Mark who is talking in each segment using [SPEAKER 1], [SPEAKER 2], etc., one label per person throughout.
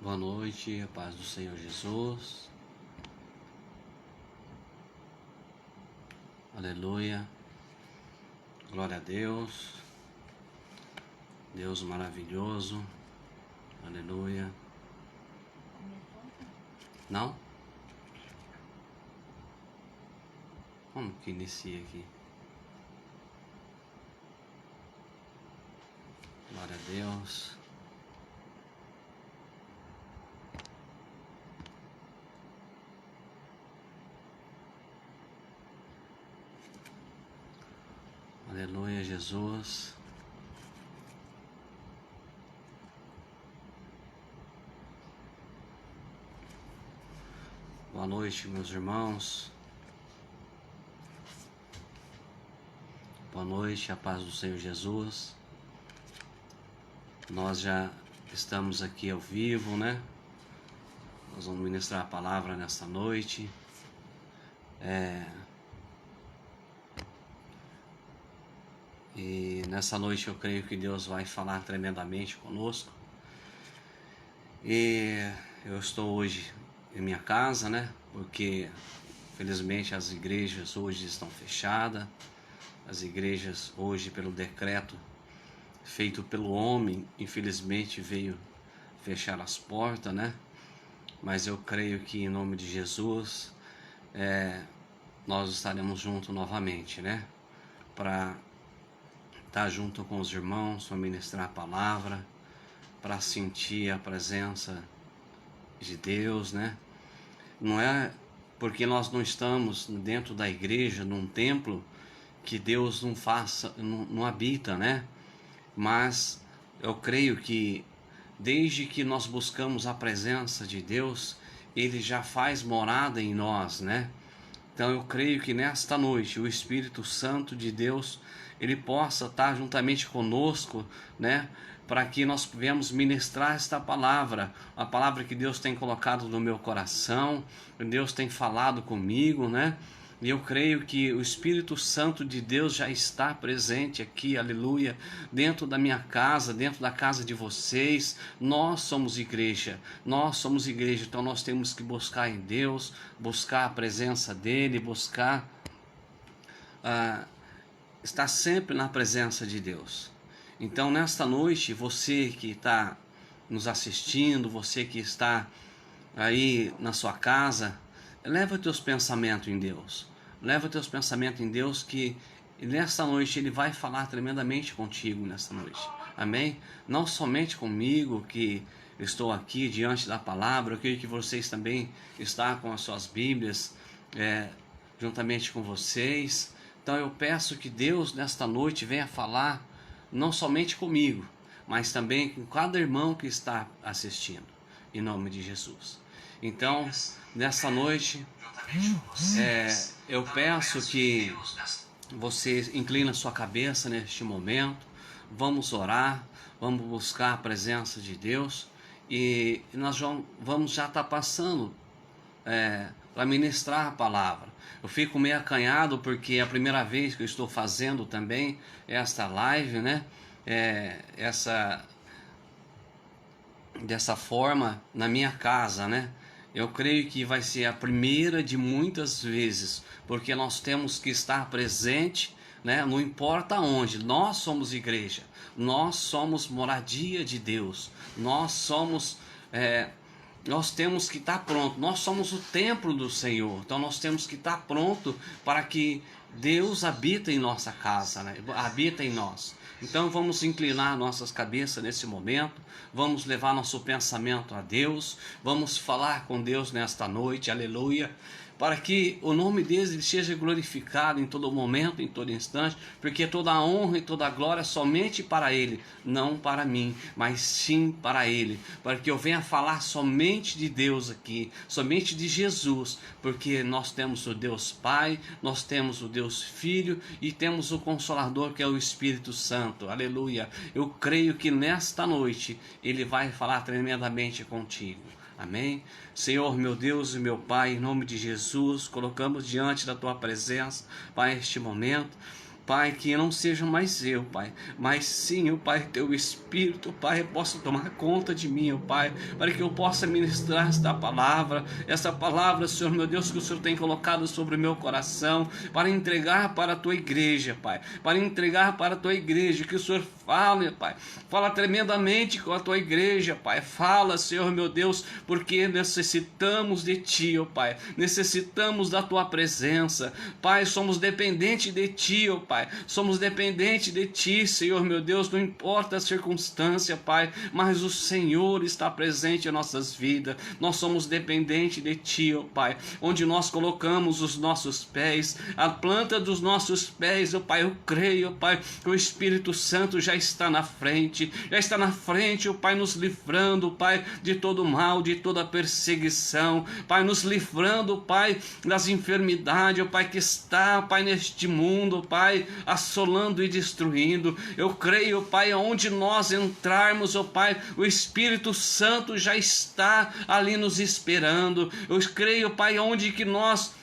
[SPEAKER 1] Boa noite, a paz do Senhor Jesus. Aleluia. Glória a Deus. Deus maravilhoso. Aleluia. Não? Como que inicia aqui? Glória a Deus. Aleluia, Jesus. Boa noite, meus irmãos. Boa noite, a paz do Senhor Jesus. Nós já estamos aqui ao vivo, né? Nós vamos ministrar a palavra nesta noite. E nessa noite eu creio que Deus vai falar tremendamente conosco. E eu estou hoje em minha casa, né? Porque felizmente as igrejas hoje estão fechadas. As igrejas hoje, pelo decreto feito pelo homem, infelizmente veio fechar as portas, né? Mas eu creio que em nome de Jesus nós estaremos juntos novamente, né? Para estar junto com os irmãos, para ministrar a palavra, para sentir a presença de Deus, né? Não é porque nós não estamos dentro da igreja, num templo, que Deus não habita, né? Mas eu creio que desde que nós buscamos a presença de Deus, Ele já faz morada em nós, né? Então eu creio que nesta noite o Espírito Santo de Deus, Ele possa estar juntamente conosco, né? Para que nós venhamos ministrar esta palavra, a palavra que Deus tem colocado no meu coração, Deus tem falado comigo, né? E eu creio que o Espírito Santo de Deus já está presente aqui, aleluia, dentro da minha casa, dentro da casa de vocês. Nós somos igreja, então nós temos que buscar em Deus, buscar a presença dEle, buscar estar sempre na presença de Deus. Então nesta noite, você que está nos assistindo, você que está aí na sua casa, leva teus pensamentos em Deus. Leva teus pensamentos em Deus, que nesta noite Ele vai falar tremendamente contigo nesta noite. Amém? Não somente comigo, que estou aqui diante da palavra, eu creio que vocês também estão com as suas Bíblias juntamente com vocês. Então eu peço que Deus nesta noite venha falar não somente comigo, mas também com cada irmão que está assistindo, em nome de Jesus. Então, nessa noite, eu peço que você incline a sua cabeça neste momento. Vamos orar, vamos buscar a presença de Deus, e nós vamos já estar passando para ministrar a palavra. Eu fico meio acanhado porque é a primeira vez que eu estou fazendo também esta live, né? Dessa forma na minha casa, né? Eu creio que vai ser a primeira de muitas vezes, porque nós temos que estar presente, né? Não importa onde, nós somos igreja, nós somos moradia de Deus, nós temos que estar pronto, nós somos o templo do Senhor, então nós temos que estar pronto para que Deus habita em nossa casa, né? Habita em nós. Então vamos inclinar nossas cabeças nesse momento, vamos levar nosso pensamento a Deus, vamos falar com Deus nesta noite, aleluia, para que o nome dele seja glorificado em todo momento, em todo instante, porque toda a honra e toda a glória é somente para Ele, não para mim, mas sim para Ele, para que eu venha falar somente de Deus aqui, somente de Jesus, porque nós temos o Deus Pai, nós temos o Deus Filho e temos o Consolador, que é o Espírito Santo, aleluia. Eu creio que nesta noite Ele vai falar tremendamente contigo. Amém? Senhor, meu Deus e meu Pai, em nome de Jesus, colocamos diante da Tua presença, Pai, este momento. Pai, que não seja mais eu, Pai, mas sim, ó Pai, teu Espírito, Pai, possa tomar conta de mim, ó Pai, para que eu possa ministrar essa palavra, Senhor meu Deus, que o Senhor tem colocado sobre o meu coração, para entregar para a tua igreja, Pai, para entregar para a tua igreja, que o Senhor fale, Pai, fala tremendamente com a tua igreja, Pai, fala, Senhor meu Deus, porque necessitamos de ti, ó Pai, necessitamos da tua presença, Pai, somos dependentes de ti, ó Pai, somos dependentes de ti, Senhor meu Deus, não importa a circunstância, Pai, mas o Senhor está presente em nossas vidas, nós somos dependentes de ti, ó Pai, onde nós colocamos os nossos pés, a planta dos nossos pés, ó Pai, eu creio, ó Pai, que o Espírito Santo já está na frente, ó Pai, nos livrando, Pai, de todo mal, de toda perseguição, Pai, nos livrando, Pai, das enfermidades, ó Pai, que está, Pai, neste mundo, Pai, assolando e destruindo. Eu creio, Pai, onde nós entrarmos, ó Pai, o Espírito Santo já está ali nos esperando. Eu creio, Pai, onde que nós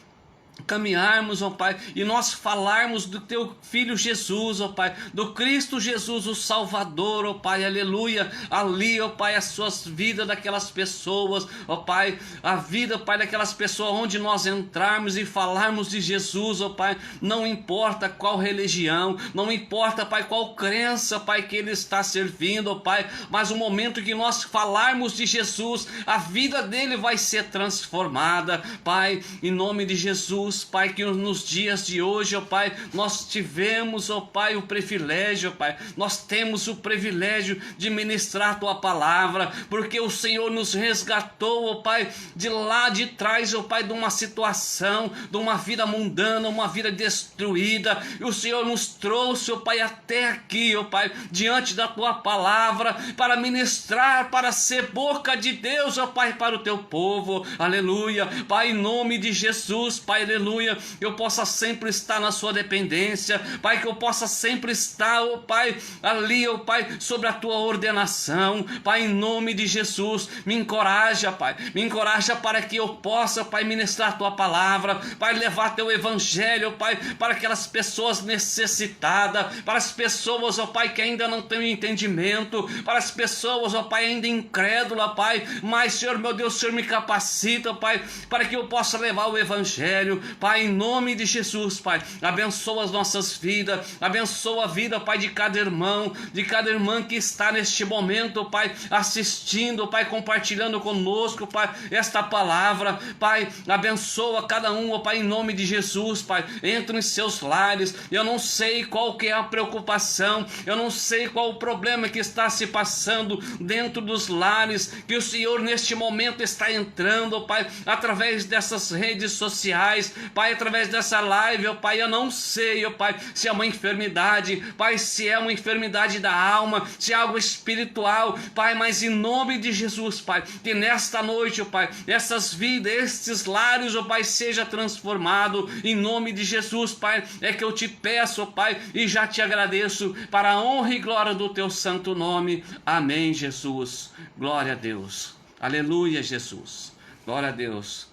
[SPEAKER 1] caminharmos, ó Pai, e nós falarmos do teu Filho Jesus, ó Pai, do Cristo Jesus, o Salvador, ó Pai, aleluia, ali, ó Pai, as suas vidas daquelas pessoas, ó Pai, a vida, Pai, daquelas pessoas, onde nós entrarmos e falarmos de Jesus, ó Pai, não importa qual religião, não importa, Pai, qual crença, Pai, que ele está servindo, ó Pai, mas o momento que nós falarmos de Jesus, a vida dele vai ser transformada, Pai, em nome de Jesus, Pai, que nos dias de hoje, ó Pai, nós tivemos, ó Pai, o privilégio, ó Pai, nós temos o privilégio de ministrar a tua palavra, porque o Senhor nos resgatou, ó Pai, de lá de trás, ó Pai, de uma situação, de uma vida mundana, uma vida destruída, e o Senhor nos trouxe, ó Pai, até aqui, ó Pai, diante da tua palavra, para ministrar, para ser boca de Deus, ó Pai, para o teu povo, aleluia, Pai, em nome de Jesus, Pai, aleluia, eu possa sempre estar na sua dependência, Pai, que eu possa sempre estar, ó Pai, ali, ó Pai, sobre a tua ordenação, Pai, em nome de Jesus, me encoraja, Pai, me encoraja para que eu possa, Pai, ministrar a tua palavra, Pai, levar teu evangelho, Pai, para aquelas pessoas necessitadas, para as pessoas, ó Pai, que ainda não têm entendimento, para as pessoas, ó Pai, ainda incrédulas, Pai, mas, Senhor, meu Deus, o Senhor me capacita, Pai, para que eu possa levar o evangelho, Pai, em nome de Jesus, Pai, abençoa as nossas vidas, abençoa a vida, Pai, de cada irmão, de cada irmã que está neste momento, Pai, assistindo, Pai, compartilhando conosco, Pai, esta palavra, Pai, abençoa cada um, ó Pai, em nome de Jesus, Pai, entra em seus lares, eu não sei qual que é a preocupação, eu não sei qual o problema que está se passando dentro dos lares, que o Senhor neste momento está entrando, ó Pai, através dessas redes sociais, Pai, através dessa live, ó Pai, eu não sei, ó Pai, se é uma enfermidade, Pai, se é uma enfermidade da alma, se é algo espiritual, Pai, mas em nome de Jesus, Pai, que nesta noite, ó Pai, essas vidas, estes lares, ó Pai, seja transformado, em nome de Jesus, Pai, é que eu te peço, ó Pai, e já te agradeço, para a honra e glória do teu santo nome, amém, Jesus, glória a Deus, aleluia, Jesus, glória a Deus.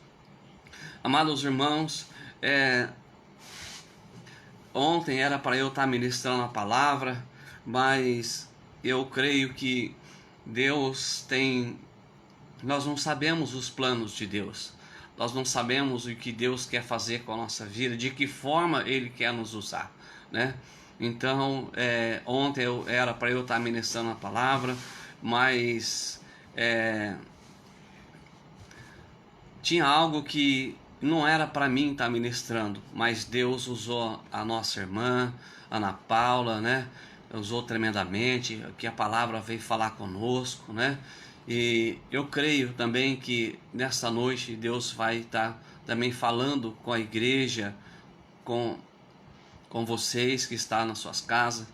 [SPEAKER 1] Amados irmãos, ontem era para eu estar ministrando a palavra, mas eu creio que Deus tem... Nós não sabemos os planos de Deus, nós não sabemos o que Deus quer fazer com a nossa vida, de que forma Ele quer nos usar, né? Então, ontem era para eu estar ministrando a palavra, mas tinha algo que não era para mim estar ministrando, mas Deus usou a nossa irmã, Ana Paula, né? Usou tremendamente, que a palavra veio falar conosco, né? E eu creio também que nesta noite Deus vai estar também falando com a igreja, com vocês que estão nas suas casas,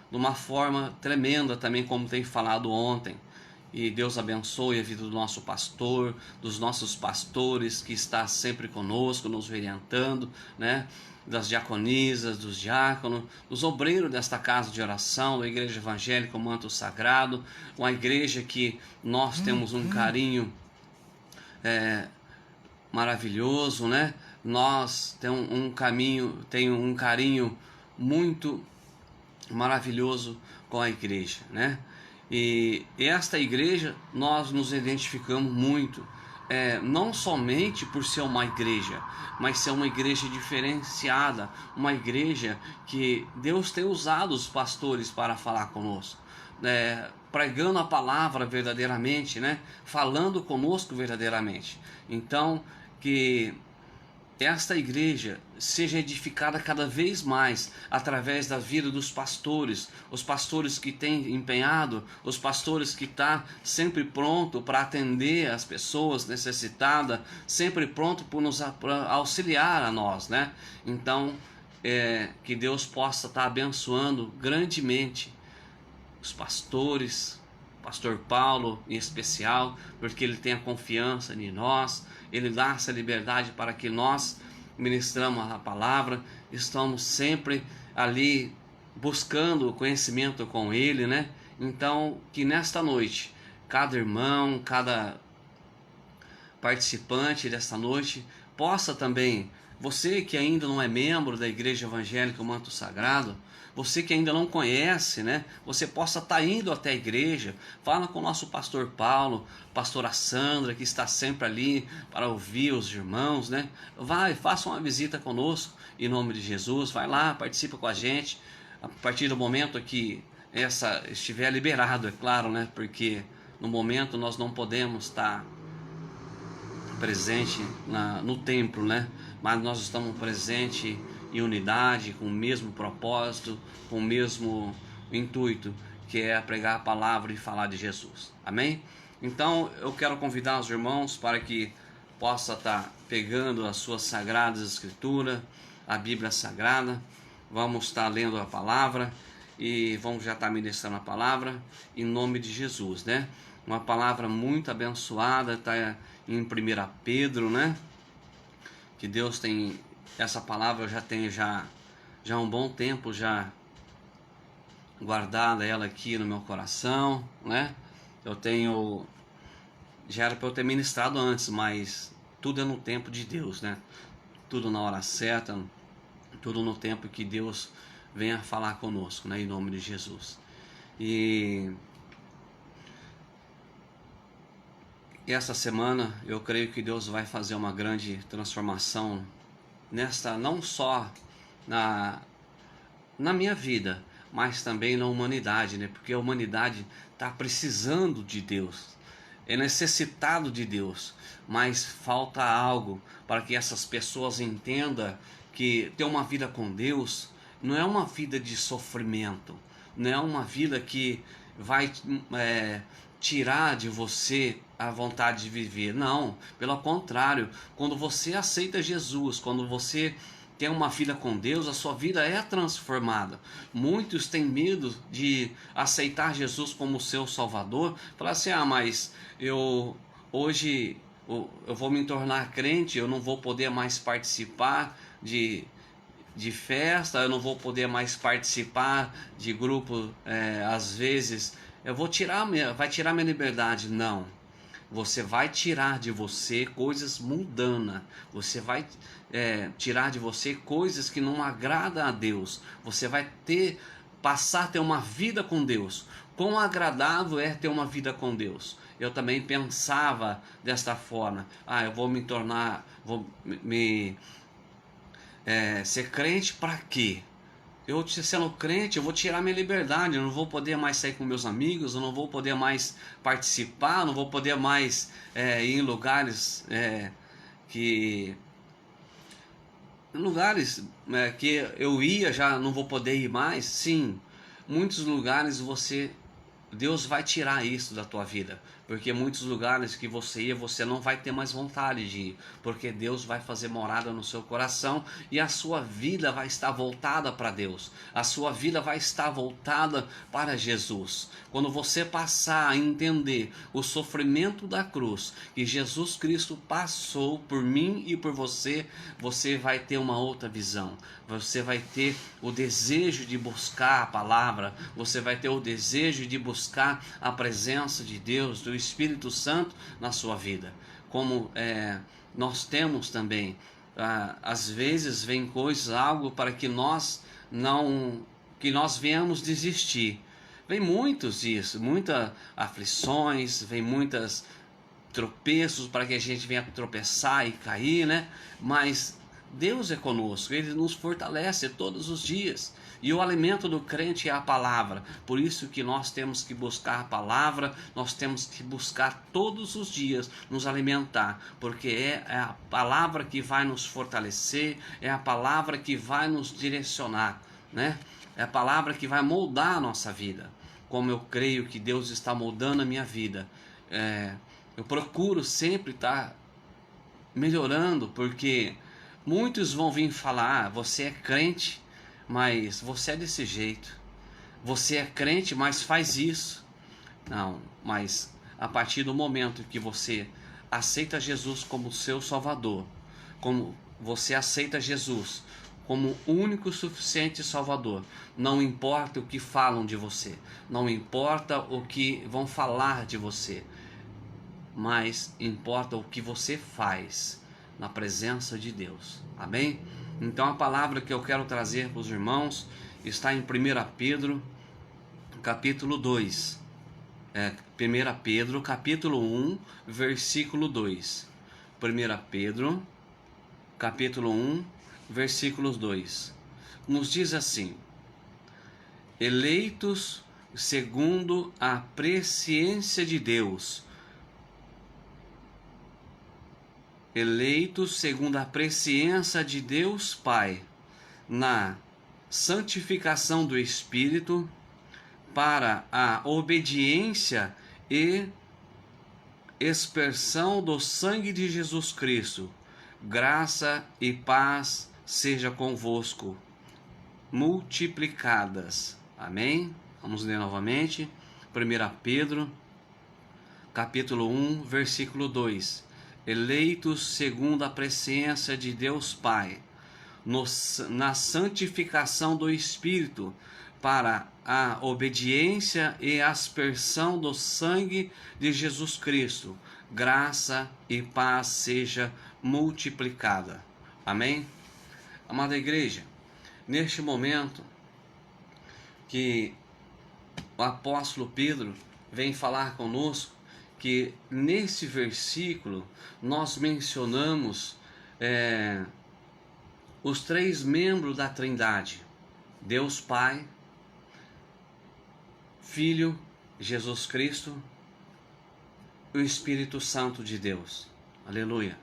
[SPEAKER 1] de uma forma tremenda também, como tem falado ontem. E Deus abençoe a vida do nosso pastor, dos nossos pastores que está sempre conosco, nos orientando, né? Das diaconisas, dos diáconos, dos obreiros desta casa de oração, da Igreja Evangélica Manto Sagrado, uma igreja que nós temos um carinho maravilhoso, né? Nós temos um carinho muito maravilhoso com a igreja, né? E esta igreja nós nos identificamos muito, não somente por ser uma igreja, mas ser uma igreja diferenciada, uma igreja que Deus tem usado os pastores para falar conosco, pregando a palavra verdadeiramente, né? Falando conosco verdadeiramente. Então, que esta igreja seja edificada cada vez mais através da vida dos pastores, os pastores que têm empenhado, os pastores que estão sempre pronto para atender as pessoas necessitadas, sempre pronto para auxiliar a nós, né? Então, que Deus possa estar abençoando grandemente os pastores, pastor Paulo em especial, porque ele tem a confiança em nós, ele dá essa liberdade para que nós ministramos a palavra, estamos sempre ali buscando conhecimento com ele, né? Então, que nesta noite, cada irmão, cada participante desta noite, possa também, você que ainda não é membro da Igreja Evangélica Manto Sagrado, você que ainda não conhece, né? Você possa estar indo até a igreja, fala com o nosso pastor Paulo, pastora Sandra, que está sempre ali para ouvir os irmãos, né? Vai, faça uma visita conosco, em nome de Jesus, vai lá, participa com a gente, a partir do momento que essa estiver liberado, é claro, né? Porque no momento nós não podemos estar presente no templo, né? Mas nós estamos presentes em unidade, com o mesmo propósito, com o mesmo intuito, que é pregar a palavra e falar de Jesus. Amém? Então eu quero convidar os irmãos para que possa estar pegando as suas sagradas escrituras, a Bíblia Sagrada. Vamos estar lendo a palavra e vamos já estar ministrando a palavra em nome de Jesus, né? Uma palavra muito abençoada, está em 1 Pedro, né? Que Deus tem essa palavra, eu já tenho já um bom tempo já guardada ela aqui no meu coração, né? Eu tenho, já era para eu ter ministrado antes, mas tudo é no tempo de Deus, né? Tudo na hora certa, tudo no tempo que Deus venha falar conosco, né? Em nome de Jesus. E essa semana eu creio que Deus vai fazer uma grande transformação nesta, não só na minha vida, mas também na humanidade, né? Porque a humanidade está precisando de Deus, é necessitado de Deus, mas falta algo para que essas pessoas entendam que ter uma vida com Deus não é uma vida de sofrimento, não é uma vida que vai tirar de você a vontade de viver. Não, pelo contrário, quando você aceita Jesus, quando você tem uma vida com Deus, a sua vida é transformada. Muitos têm medo de aceitar Jesus como seu Salvador, falar assim, mas hoje eu vou me tornar crente, eu não vou poder mais participar de festa, eu não vou poder mais participar de grupo, às vezes vai tirar minha liberdade. Não, você vai tirar de você coisas mundanas, você vai tirar de você coisas que não agradam a Deus, você vai passar a ter uma vida com Deus. Quão agradável é ter uma vida com Deus. Eu também pensava desta forma, eu vou me tornar, ser crente para quê? Eu sendo crente, eu vou tirar minha liberdade, eu não vou poder mais sair com meus amigos, eu não vou poder mais participar, não vou poder mais ir em lugares que eu ia, já não vou poder ir mais. Sim, muitos lugares Deus vai tirar isso da tua vida, porque muitos lugares que você ia, você não vai ter mais vontade de ir, porque Deus vai fazer morada no seu coração e a sua vida vai estar voltada para Deus, a sua vida vai estar voltada para Jesus. Quando você passar a entender o sofrimento da cruz, que Jesus Cristo passou por mim e por você, você vai ter uma outra visão, você vai ter o desejo de buscar a palavra, você vai ter o desejo de buscar a presença de Deus, do Espírito Santo na sua vida, como nós temos também às vezes vem coisas, algo para que nós venhamos desistir. Vem muitas aflições, vem muitas tropeços para que a gente venha tropeçar e cair, né? Mas Deus é conosco, Ele nos fortalece todos os dias. E o alimento do crente é a palavra. Por isso que nós temos que buscar a palavra, nós temos que buscar todos os dias nos alimentar, porque é a palavra que vai nos fortalecer, é a palavra que vai nos direcionar, né? É a palavra que vai moldar a nossa vida. Como eu creio que Deus está moldando a minha vida, eu procuro sempre estar melhorando, porque muitos vão vir falar: você é crente, mas você é desse jeito. Você é crente, mas faz isso. Não, mas a partir do momento que você aceita Jesus como seu Salvador, como você aceita Jesus como o único suficiente Salvador, não importa o que falam de você, não importa o que vão falar de você, mas importa o que você faz na presença de Deus. Amém? Então a palavra que eu quero trazer para os irmãos está em 1 Pedro, capítulo 2. 1 Pedro, capítulo 1, versículo 2. 1 Pedro, capítulo 1, versículos 2. Nos diz assim: eleitos segundo a presciência de Deus. Eleitos segundo a presciência de Deus Pai, na santificação do Espírito, para a obediência e expersão do sangue de Jesus Cristo. Graça e paz seja convosco, multiplicadas. Amém? Vamos ler novamente. 1 Pedro, capítulo 1, versículo 2. Eleitos segundo a presciência de Deus Pai, na santificação do Espírito, para a obediência e aspersão do sangue de Jesus Cristo. Graça e paz seja multiplicada. Amém? Amada igreja, neste momento que o apóstolo Pedro vem falar conosco, que nesse versículo nós mencionamos os três membros da Trindade: Deus Pai, Filho, Jesus Cristo, e o Espírito Santo de Deus. Aleluia.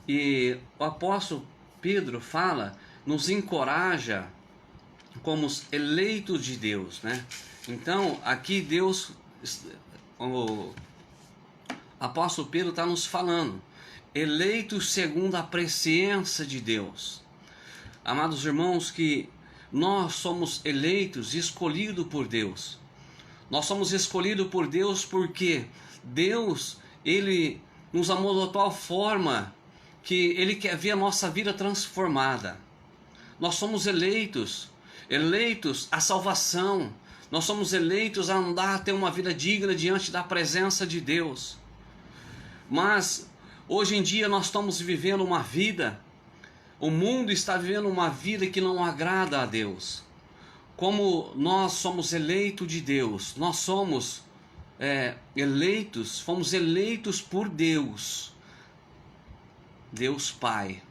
[SPEAKER 1] E o apóstolo Pedro nos encoraja como os eleitos de Deus, né? Então, aqui Deus, o apóstolo Pedro está nos falando, eleitos segundo a presciência de Deus. Amados irmãos, que nós somos eleitos, escolhidos por Deus. Nós somos escolhidos por Deus porque Deus, Ele nos amou de tal forma que Ele quer ver a nossa vida transformada. Nós somos eleitos à salvação. Nós somos eleitos a andar, a ter uma vida digna diante da presença de Deus. Mas hoje em dia nós estamos vivendo uma vida, o mundo está vivendo uma vida que não agrada a Deus. Como nós somos eleitos de Deus, nós somos fomos eleitos por Deus. Deus Pai,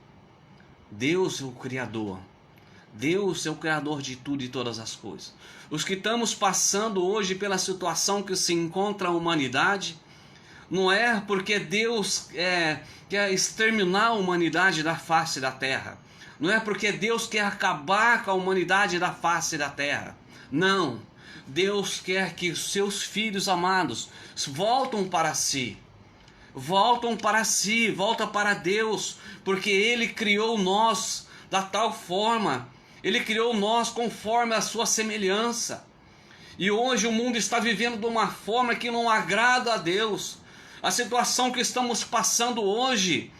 [SPEAKER 1] Deus é o Criador. Deus é o Criador de tudo e todas as coisas. Os que estamos passando hoje pela situação que se encontra a humanidade, não é porque Deus quer exterminar a humanidade da face da terra. Não é porque Deus quer acabar com a humanidade da face da terra. Não. Deus quer que os seus filhos amados voltem para si. Voltam para Deus, porque Ele criou nós da tal forma. Ele criou nós conforme a sua semelhança. E hoje o mundo está vivendo de uma forma que não agrada a Deus. A situação que estamos passando hoje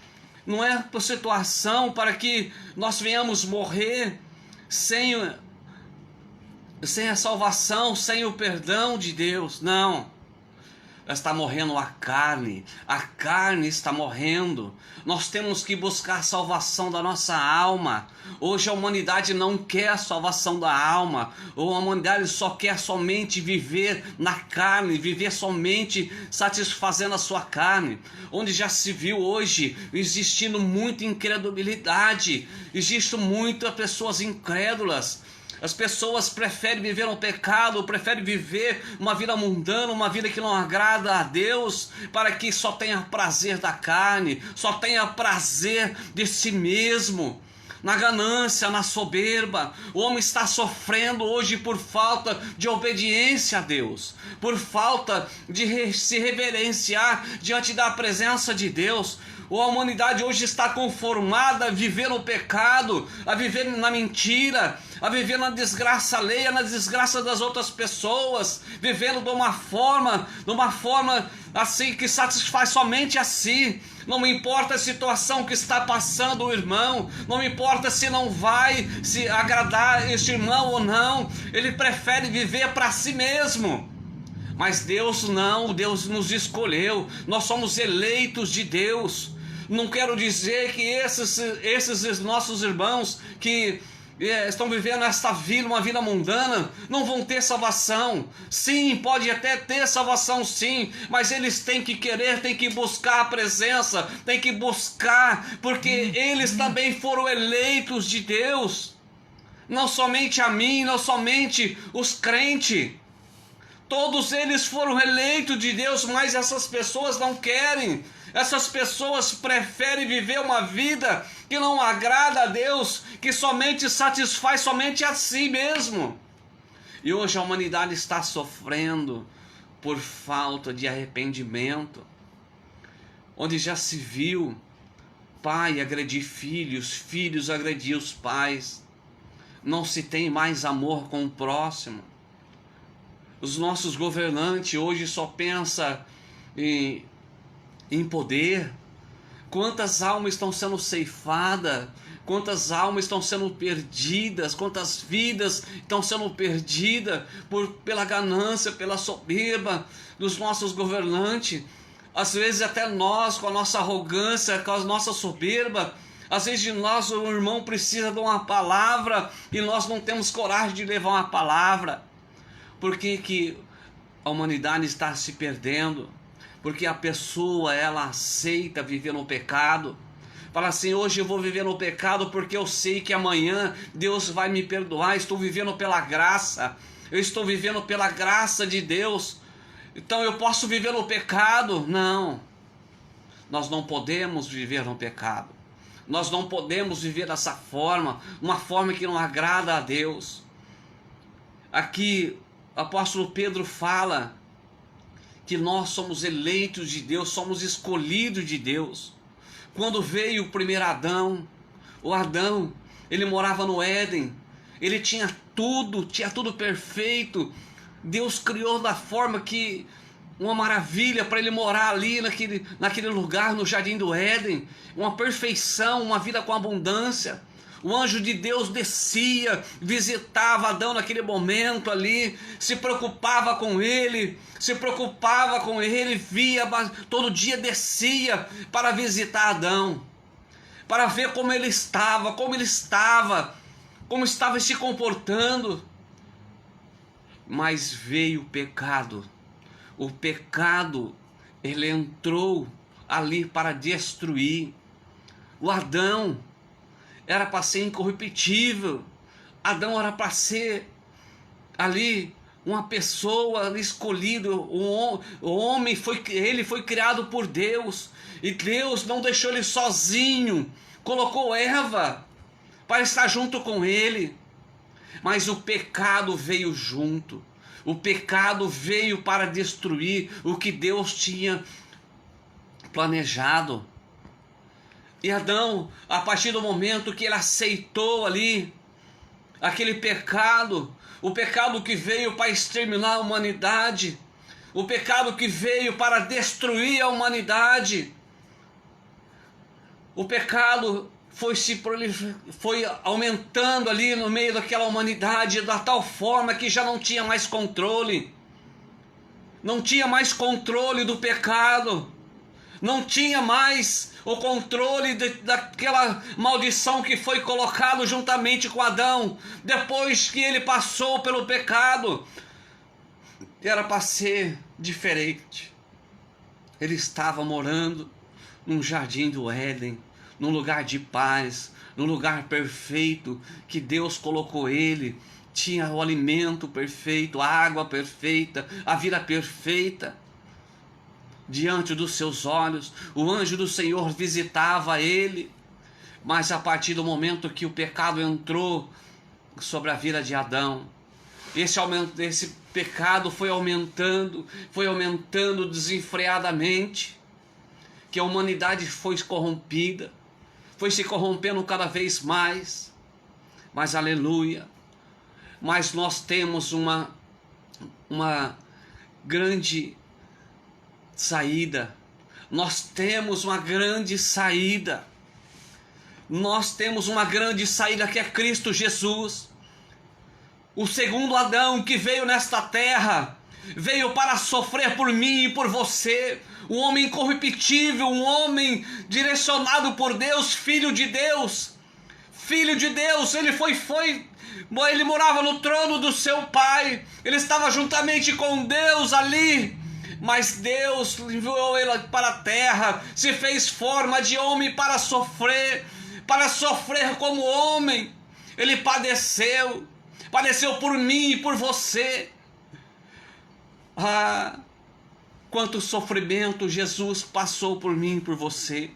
[SPEAKER 1] não é por situação para que nós venhamos morrer sem a salvação, sem o perdão de Deus. Não. Está morrendo a carne está morrendo. Nós temos que buscar a salvação da nossa alma. Hoje a humanidade não quer a salvação da alma. A humanidade só quer somente viver na carne, viver somente satisfazendo a sua carne. Onde já se viu hoje existindo muita incredulidade, existem muitas pessoas incrédulas. As pessoas preferem viver no pecado, preferem viver uma vida mundana, uma vida que não agrada a Deus, para que só tenha prazer da carne, só tenha prazer de si mesmo, na ganância, na soberba. O homem está sofrendo hoje por falta de obediência a Deus, por falta de se reverenciar diante da presença de Deus. A humanidade hoje está conformada a viver no pecado, a viver na mentira, a viver na desgraça alheia, na desgraça das outras pessoas, vivendo de uma forma assim que satisfaz somente a si. Não me importa a situação que está passando o irmão, não me importa se não vai se agradar este irmão ou não, ele prefere viver para si mesmo. Mas Deus não, Deus nos escolheu, nós somos eleitos de Deus. Não quero dizer que esses nossos irmãos que estão vivendo esta vida, uma vida mundana, não vão ter salvação. Sim, pode até ter salvação sim, mas eles têm que querer, têm que buscar a presença, têm que buscar, porque eles também foram eleitos de Deus. Não somente a mim, não somente os crentes. Todos eles foram eleitos de Deus, mas essas pessoas não querem. Essas pessoas preferem viver uma vida que não agrada a Deus, que somente satisfaz somente a si mesmo. E hoje a humanidade está sofrendo por falta de arrependimento, onde já se viu pai agredir filhos, filhos agredir os pais. Não se tem mais amor com o próximo. Os nossos governantes hoje só pensam em poder. Quantas almas estão sendo ceifadas, quantas almas estão sendo perdidas, quantas vidas estão sendo perdidas pela ganância, pela soberba dos nossos governantes. Às vezes até nós, com a nossa arrogância, com a nossa soberba, às vezes nós, o irmão precisa de uma palavra e nós não temos coragem de levar uma palavra. Por que a humanidade está se perdendo? Porque a pessoa, ela aceita viver no pecado. Fala assim, hoje eu vou viver no pecado porque eu sei que amanhã Deus vai me perdoar. Estou vivendo pela graça. Eu estou vivendo pela graça de Deus. Então eu posso viver no pecado? Não. Nós não podemos viver no pecado. Nós não podemos viver dessa forma, uma forma que não agrada a Deus. Aqui o apóstolo Pedro fala que nós somos eleitos de Deus, somos escolhidos de Deus. Quando veio o primeiro Adão, ele morava no Éden, ele tinha tudo perfeito. Deus criou da forma que uma maravilha para ele morar ali naquele lugar, no jardim do Éden, uma perfeição, uma vida com abundância. O anjo de Deus descia, visitava Adão naquele momento ali, se preocupava com ele, via, todo dia descia para visitar Adão, para ver como estava se comportando. Mas veio o pecado, ele entrou ali para destruir. O Adão era para ser incorruptível. Adão era para ser ali uma pessoa escolhida. O homem foi criado por Deus. E Deus não deixou ele sozinho. Colocou Eva para estar junto com ele. Mas o pecado veio junto. O pecado veio para destruir o que Deus tinha planejado. E Adão, a partir do momento que ele aceitou ali aquele pecado, o pecado que veio para exterminar a humanidade, o pecado que veio para destruir a humanidade, o pecado foi aumentando ali no meio daquela humanidade da tal forma que já não tinha mais controle. não tinha mais controle do pecado, não tinha mais o controle daquela maldição que foi colocado juntamente com Adão, depois que ele passou pelo pecado. Era para ser diferente. Ele estava morando num jardim do Éden, num lugar de paz, num lugar perfeito que Deus colocou ele. Tinha o alimento perfeito, a água perfeita, a vida perfeita. Diante dos seus olhos, o anjo do Senhor visitava ele. Mas a partir do momento que o pecado entrou sobre a vida de Adão, esse pecado foi aumentando desenfreadamente, que a humanidade foi corrompida, foi se corrompendo cada vez mais. Mas aleluia, mas nós temos uma grande saída, nós temos uma grande saída, que é Cristo Jesus. O segundo Adão que veio nesta terra, veio para sofrer por mim e por você, um homem incorruptível, um homem direcionado por Deus, filho de Deus, ele morava no trono do seu pai, ele estava juntamente com Deus ali, mas Deus enviou ele para a terra, se fez forma de homem para sofrer como homem. Ele padeceu por mim e por você. Quanto sofrimento Jesus passou por mim e por você.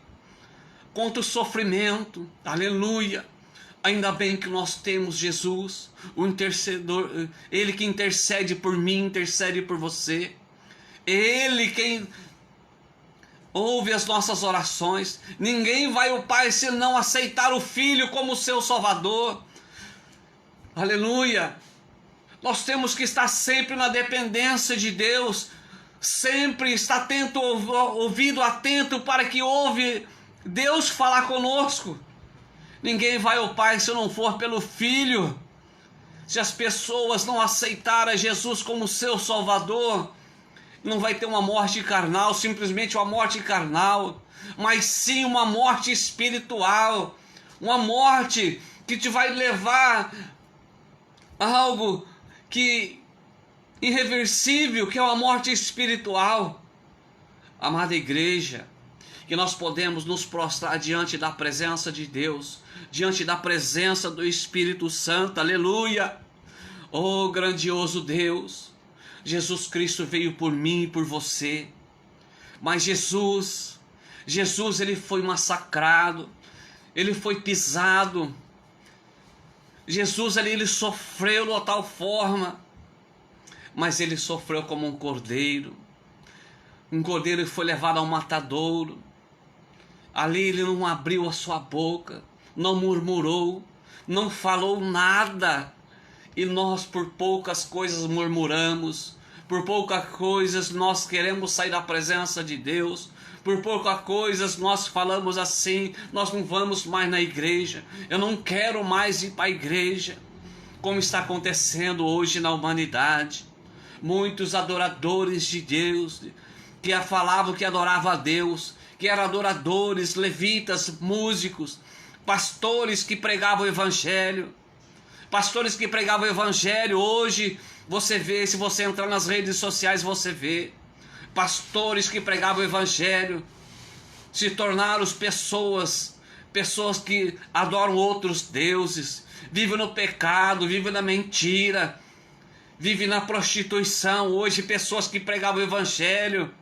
[SPEAKER 1] Quanto sofrimento, aleluia. Ainda bem que nós temos Jesus, o intercedor, Ele que intercede por mim, intercede por você. Ele quem ouve as nossas orações. Ninguém vai ao Pai se não aceitar o Filho como seu Salvador. Aleluia. Nós temos que estar sempre na dependência de Deus, sempre estar ouvido atento para que ouve Deus falar conosco. Ninguém vai ao Pai se não for pelo Filho. Se as pessoas não aceitarem Jesus como seu Salvador, não vai ter uma morte carnal, simplesmente uma morte carnal, mas sim uma morte espiritual, uma morte que te vai levar a algo irreversível, que é uma morte espiritual. Amada igreja, que nós podemos nos prostrar diante da presença de Deus, diante da presença do Espírito Santo, aleluia. Oh grandioso Deus, Jesus Cristo veio por mim e por você, mas Jesus ele foi massacrado, ele foi pisado, Jesus ali, ele sofreu de tal forma, mas ele sofreu como um cordeiro que foi levado ao matadouro. Ali ele não abriu a sua boca, não murmurou, não falou nada. E nós por poucas coisas murmuramos, por poucas coisas nós queremos sair da presença de Deus, por poucas coisas nós falamos assim, nós não vamos mais na igreja, eu não quero mais ir para a igreja, como está acontecendo hoje na humanidade. Muitos adoradores de Deus, que falavam que adoravam a Deus, que eram adoradores, levitas, músicos, pastores que pregavam o evangelho, hoje você vê, se você entrar nas redes sociais, você vê, pastores que pregavam o evangelho, se tornaram pessoas que adoram outros deuses, vivem no pecado, vivem na mentira, vivem na prostituição. Hoje pessoas que pregavam o evangelho,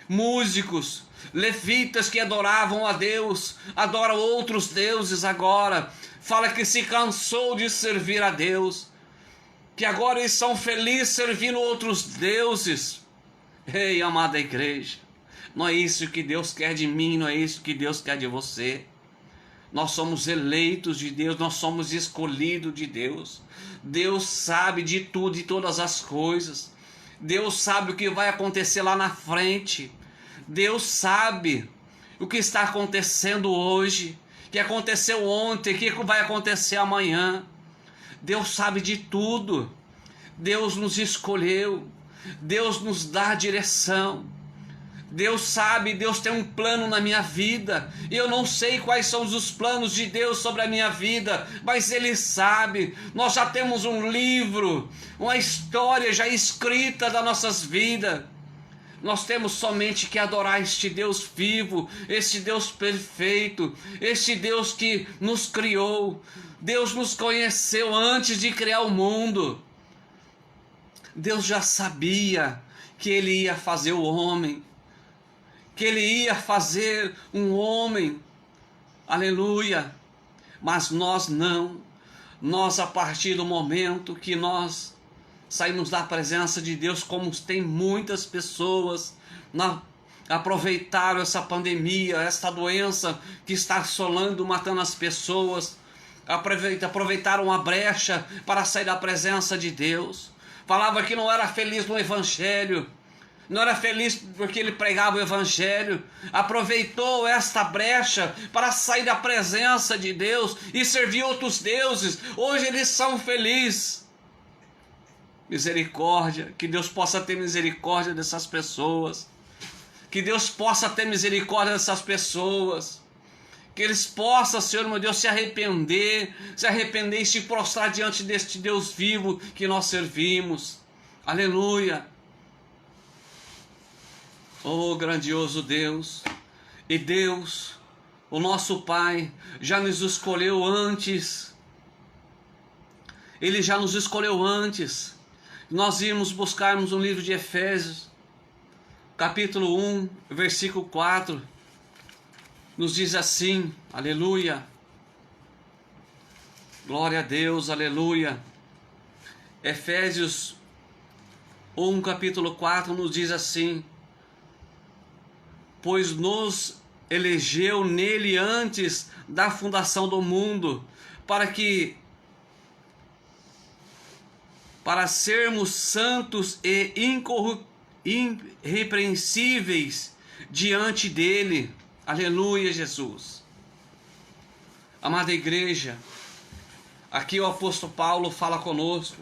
[SPEAKER 1] músicos, levitas que adoravam a Deus, adoram outros deuses agora, fala que se cansou de servir a Deus, que agora eles são felizes servindo outros deuses. Ei, amada igreja, não é isso que Deus quer de mim, não é isso que Deus quer de você. Nós somos eleitos de Deus, nós somos escolhidos de Deus. Deus sabe de tudo, de todas as coisas. Deus sabe o que vai acontecer lá na frente. Deus sabe o que está acontecendo hoje, o que aconteceu ontem, o que vai acontecer amanhã. Deus sabe de tudo. Deus nos escolheu. Deus nos dá direção. Deus sabe, Deus tem um plano na minha vida. Eu não sei quais são os planos de Deus sobre a minha vida, mas Ele sabe. Nós já temos um livro, uma história já escrita das nossas vidas. Nós temos somente que adorar este Deus vivo, este Deus perfeito, este Deus que nos criou. Deus nos conheceu antes de criar o mundo. Deus já sabia que Ele ia fazer o homem, que Ele ia fazer um homem, aleluia, mas nós não. Nós, a partir do momento que nós saímos da presença de Deus, como tem muitas pessoas, aproveitaram essa pandemia, esta doença que está assolando, matando as pessoas, aproveitaram a brecha para sair da presença de Deus, falava que não era feliz no Evangelho, não era feliz porque ele pregava o Evangelho, aproveitou esta brecha para sair da presença de Deus e servir outros deuses. Hoje eles são felizes. Misericórdia, que Deus possa ter misericórdia dessas pessoas, que Deus possa ter misericórdia dessas pessoas, que eles possam, Senhor meu Deus, se arrepender e se prostrar diante deste Deus vivo que nós servimos. Aleluia. Oh, grandioso Deus. E Deus, o nosso Pai, já nos escolheu antes. Ele já nos escolheu antes. Nós íamos buscarmos um livro de Efésios, capítulo 1, versículo 4. Nos diz assim, aleluia. Glória a Deus, aleluia. Efésios 1, capítulo 4, nos diz assim: pois nos elegeu nele antes da fundação do mundo, para sermos santos e irrepreensíveis diante dele. Aleluia, Jesus. Amada igreja, aqui o apóstolo Paulo fala conosco.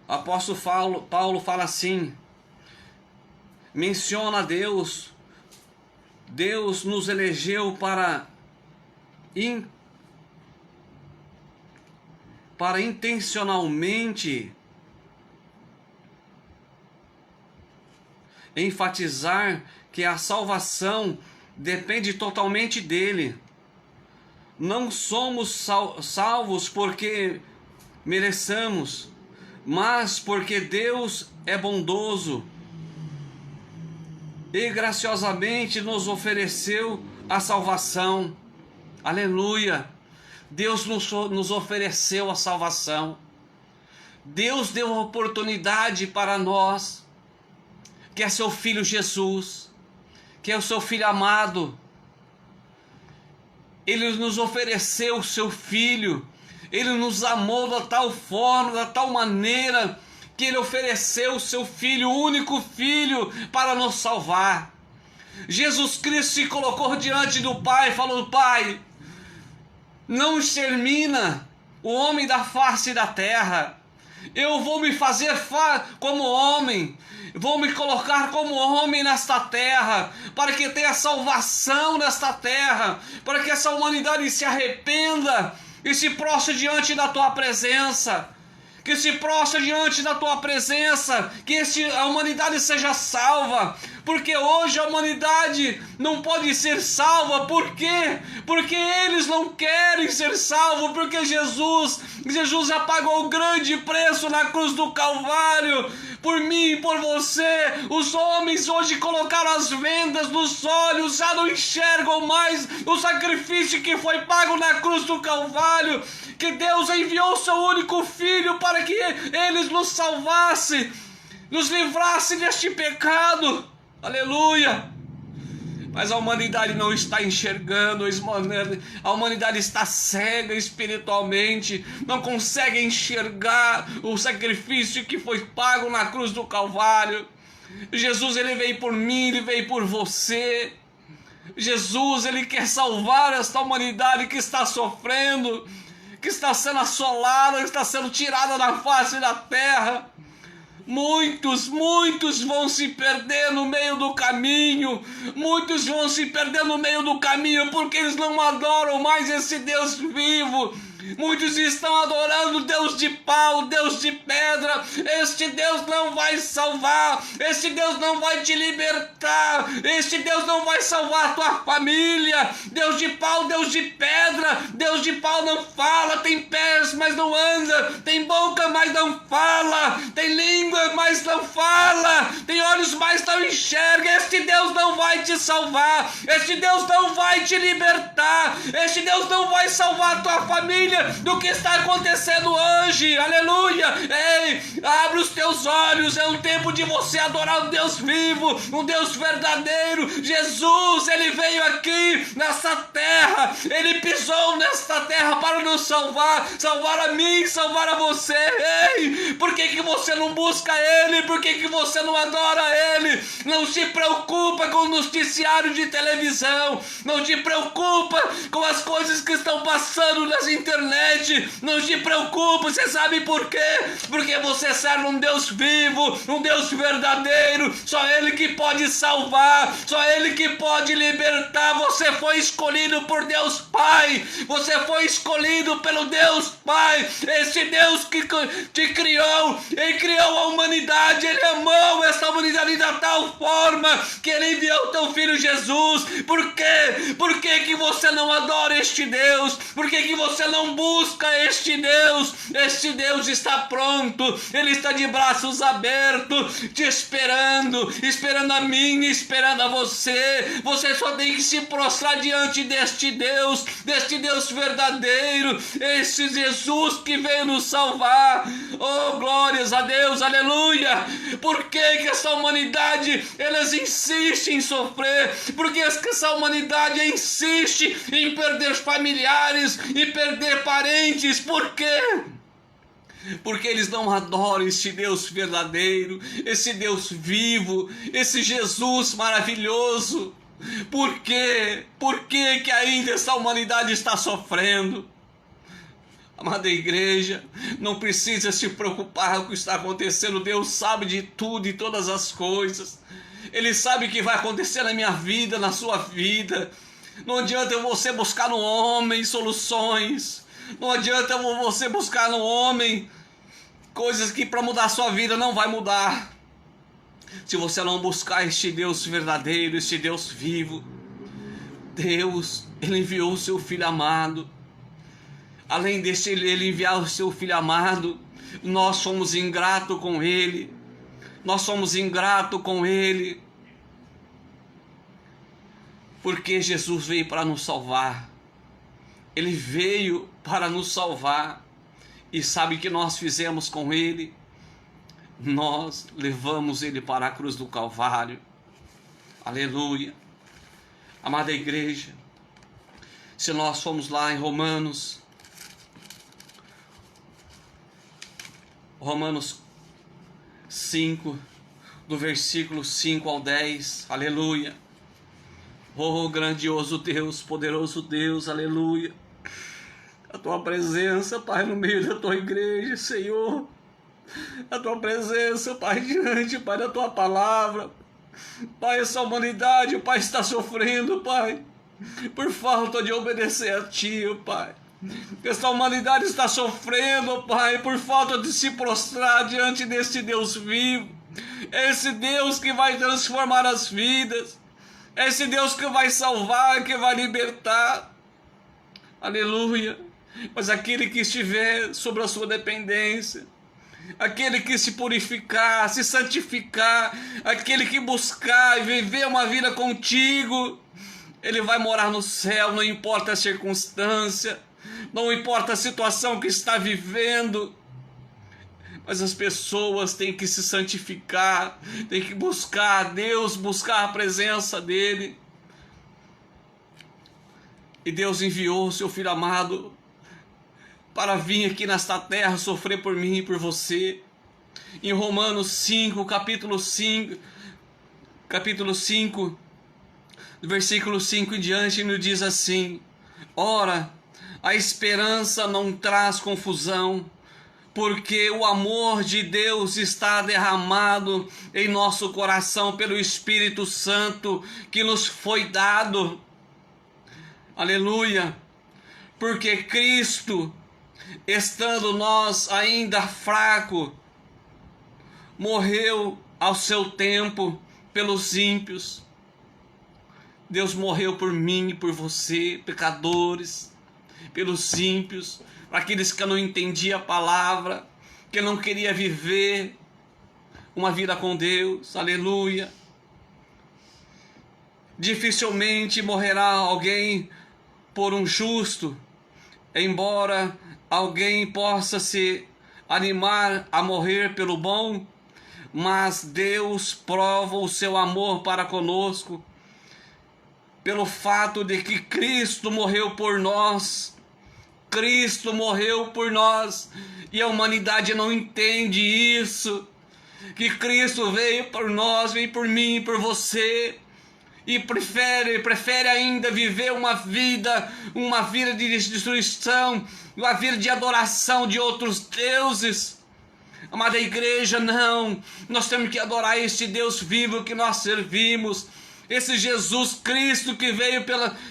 [SPEAKER 1] O apóstolo Paulo fala assim, menciona Deus. Deus nos elegeu para intencionalmente enfatizar que a salvação depende totalmente dele. Não somos salvos porque mereçamos, mas porque Deus é bondoso e graciosamente nos ofereceu a salvação. Aleluia. Deus nos ofereceu a salvação. Deus deu a oportunidade para nós, que é seu Filho Jesus, que é o seu Filho amado. Ele nos ofereceu o seu Filho. Ele nos amou da tal forma, da tal maneira, que Ele ofereceu o seu Filho, o único Filho, para nos salvar. Jesus Cristo se colocou diante do Pai e falou: Pai, não extermina o homem da face da terra. Eu vou me fazer como homem, vou me colocar como homem nesta terra, para que tenha salvação nesta terra, para que essa humanidade se arrependa e se prostre diante da tua presença. Que se prostre diante da tua presença, que a humanidade seja salva, porque hoje a humanidade não pode ser salva. Por quê? Porque eles não querem ser salvos, porque Jesus já pagou o grande preço na cruz do Calvário, por mim e por você. Os homens hoje colocaram as vendas nos olhos, já não enxergam mais o sacrifício que foi pago na cruz do Calvário, que Deus enviou o seu único Filho para que eles nos salvasse, nos livrasse deste pecado. Aleluia. Mas a humanidade não está enxergando, a humanidade está cega espiritualmente, não consegue enxergar o sacrifício que foi pago na cruz do Calvário. Jesus, Ele veio por mim, Ele veio por você. Jesus, Ele quer salvar esta humanidade que está sofrendo, que está sendo assolada, que está sendo tirada da face da terra. Muitos vão se perder no meio do caminho. Muitos vão se perder no meio do caminho porque eles não adoram mais esse Deus vivo. Muitos estão adorando Deus de pau, Deus de pedra. Este Deus não vai salvar. Este Deus não vai te libertar. Este Deus não vai salvar a tua família. Deus de pau, Deus de pedra. Deus de pau não fala. Tem pés, mas não anda. Tem boca, mas não fala. Tem língua, mas não fala. Tem olhos, mas não enxerga. Este Deus não vai te salvar. Este Deus não vai te libertar. Este Deus não vai salvar a tua família do que está acontecendo hoje. Aleluia. Ei, abre os teus olhos. É um tempo de você adorar um Deus vivo, um Deus verdadeiro. Jesus, ele veio aqui nessa terra, ele pisou nesta terra para nos salvar, salvar a mim, salvar a você. Ei, por que você não busca ele? Por que você não adora ele? Não se preocupa com o noticiário de televisão, não te preocupa com as coisas que estão passando nas internet. Não te preocupe, você sabe por quê? Porque você serve um Deus vivo, um Deus verdadeiro. Só ele que pode salvar, só ele que pode libertar. Você foi escolhido por Deus Pai, você foi escolhido pelo Deus Pai. Esse Deus que te criou, ele criou a humanidade, ele amou essa humanidade da tal forma que ele enviou o teu filho Jesus. Por quê? Por que você não adora este Deus? Por que você não busca este Deus? Este Deus está pronto, ele está de braços abertos, te esperando, esperando a mim, esperando a você. Você só tem que se prostrar diante deste Deus verdadeiro, este Jesus que veio nos salvar. Oh, glórias a Deus, aleluia. Por que essa humanidade, elas insistem em sofrer? Por que essa humanidade insiste em perder familiares e perder parentes? Por quê? Porque eles não adoram este Deus verdadeiro, esse Deus vivo, esse Jesus maravilhoso. Por quê? Por que ainda essa humanidade está sofrendo? Amada igreja, não precisa se preocupar com o que está acontecendo. Deus sabe de tudo e todas as coisas. Ele sabe o que vai acontecer na minha vida, na sua vida. Não adianta você buscar no homem soluções. Não adianta você buscar no homem coisas que para mudar a sua vida não vai mudar. Se você não buscar este Deus verdadeiro, este Deus vivo. Deus, ele enviou o seu Filho amado. Além deste ele enviar o seu Filho amado, nós somos ingratos com ele. Nós somos ingratos com ele. Porque Jesus veio para nos salvar. Ele veio para nos salvar. E sabe o que nós fizemos com ele? Nós levamos ele para a cruz do Calvário. Aleluia. Amada igreja, se nós formos lá em Romanos 5, do versículo 5 ao 10, aleluia. Oh, grandioso Deus, poderoso Deus, aleluia. A tua presença, Pai, no meio da tua igreja, Senhor. A tua presença, Pai, diante, Pai, da tua palavra. Pai, essa humanidade, o Pai, está sofrendo, Pai, por falta de obedecer a Ti, Pai. Essa humanidade está sofrendo, Pai, por falta de se prostrar diante deste Deus vivo. Esse Deus que vai transformar as vidas. Esse Deus que vai salvar, que vai libertar. Aleluia. Mas aquele que estiver sobre a sua dependência, aquele que se purificar, se santificar, aquele que buscar e viver uma vida contigo, ele vai morar no céu, não importa a circunstância, não importa a situação que está vivendo. Mas as pessoas têm que se santificar, têm que buscar a Deus, buscar a presença dEle. E Deus enviou o seu Filho amado para vir aqui nesta terra sofrer por mim e por você. Em Romanos 5, capítulo 5, do versículo 5 em diante, nos diz assim: ora, a esperança não traz confusão, porque o amor de Deus está derramado em nosso coração pelo Espírito Santo que nos foi dado. Aleluia! Porque Cristo, estando nós ainda fracos, morreu ao seu tempo pelos ímpios. Deus morreu por mim e por você, pecadores, pelos ímpios, para aqueles que não entendiam a palavra, que não queria viver uma vida com Deus. Aleluia! Dificilmente morrerá alguém por um justo, embora alguém possa se animar a morrer pelo bom, mas Deus prova o seu amor para conosco pelo fato de que Cristo morreu por nós. Cristo morreu por nós e a humanidade não entende isso, que Cristo veio por nós, veio por mim e por você, e prefere ainda viver uma vida de destruição, uma vida de adoração de outros deuses. Amada igreja, não, nós temos que adorar este Deus vivo que nós servimos, esse Jesus Cristo que veio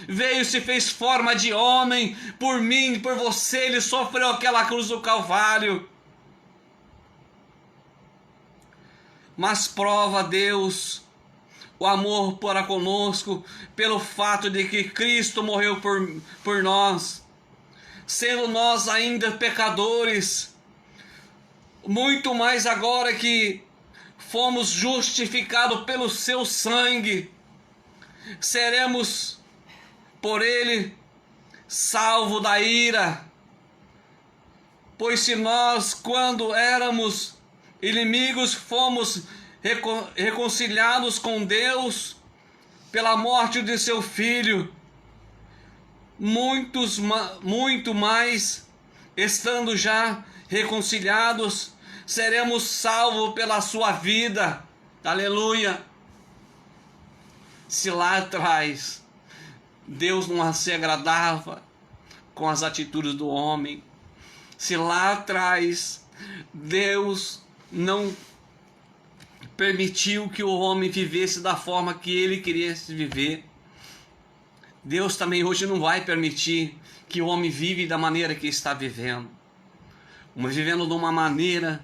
[SPEAKER 1] e se fez forma de homem, por mim e por você. Ele sofreu aquela cruz do Calvário. Mas prova Deus o amor para conosco pelo fato de que Cristo morreu por nós, sendo nós ainda pecadores, muito mais agora que fomos justificados pelo seu sangue, seremos por ele salvos da ira. Pois se nós, quando éramos inimigos, fomos reconciliados com Deus pela morte de seu Filho, muito mais, estando já reconciliados, seremos salvos pela sua vida. Aleluia! Se lá atrás Deus não se agradava com as atitudes do homem, se lá atrás Deus não permitiu que o homem vivesse da forma que ele queria viver, Deus também hoje não vai permitir que o homem vive da maneira que está vivendo, vivendo de uma maneira,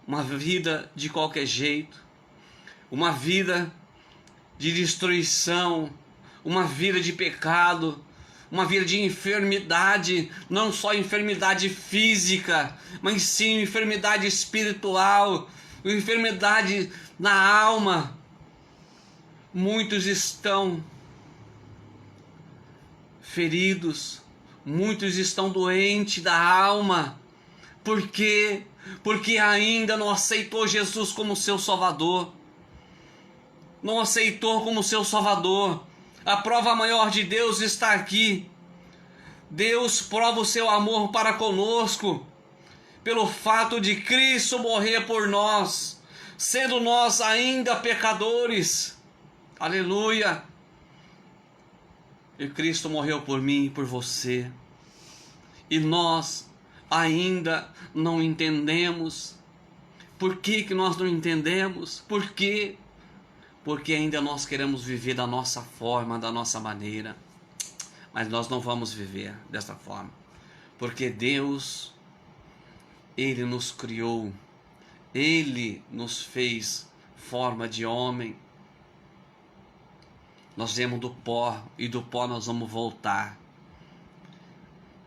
[SPEAKER 1] uma vida de qualquer jeito, uma vida de destruição, uma vida de pecado, uma vida de enfermidade, não só enfermidade física, mas sim enfermidade espiritual, enfermidade na alma. Muitos estão feridos, muitos estão doentes da alma. Por quê? Porque ainda não aceitou Jesus como seu Salvador. Não aceitou como seu Salvador. A prova maior de Deus está aqui. Deus prova o seu amor para conosco pelo fato de Cristo morrer por nós, sendo nós ainda pecadores. Aleluia! E Cristo morreu por mim e por você. E nós ainda não entendemos. Por que nós não entendemos? Por quê? Porque ainda nós queremos viver da nossa forma, da nossa maneira. Mas nós não vamos viver dessa forma. Porque Deus, Ele nos criou. Ele nos fez forma de homem. Nós viemos do pó e do pó nós vamos voltar.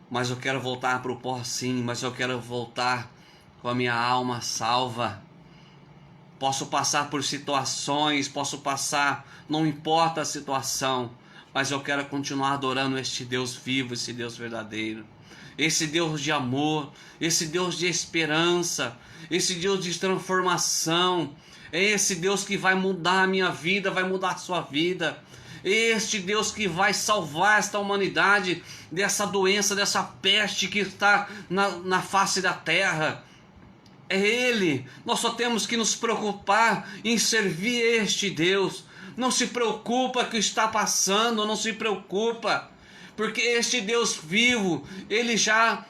[SPEAKER 1] Mas eu quero voltar para o pó sim, mas eu quero voltar com a minha alma salva. Posso passar por situações, não importa a situação, mas eu quero continuar adorando este Deus vivo, esse Deus verdadeiro, esse Deus de amor, esse Deus de esperança, esse Deus de transformação, é esse Deus que vai mudar a minha vida, vai mudar a sua vida, este Deus que vai salvar esta humanidade dessa doença, dessa peste que está na face da terra. É Ele. Nós só temos que nos preocupar em servir este Deus. Não se preocupa com o que está passando, não se preocupa, porque este Deus vivo, Ele já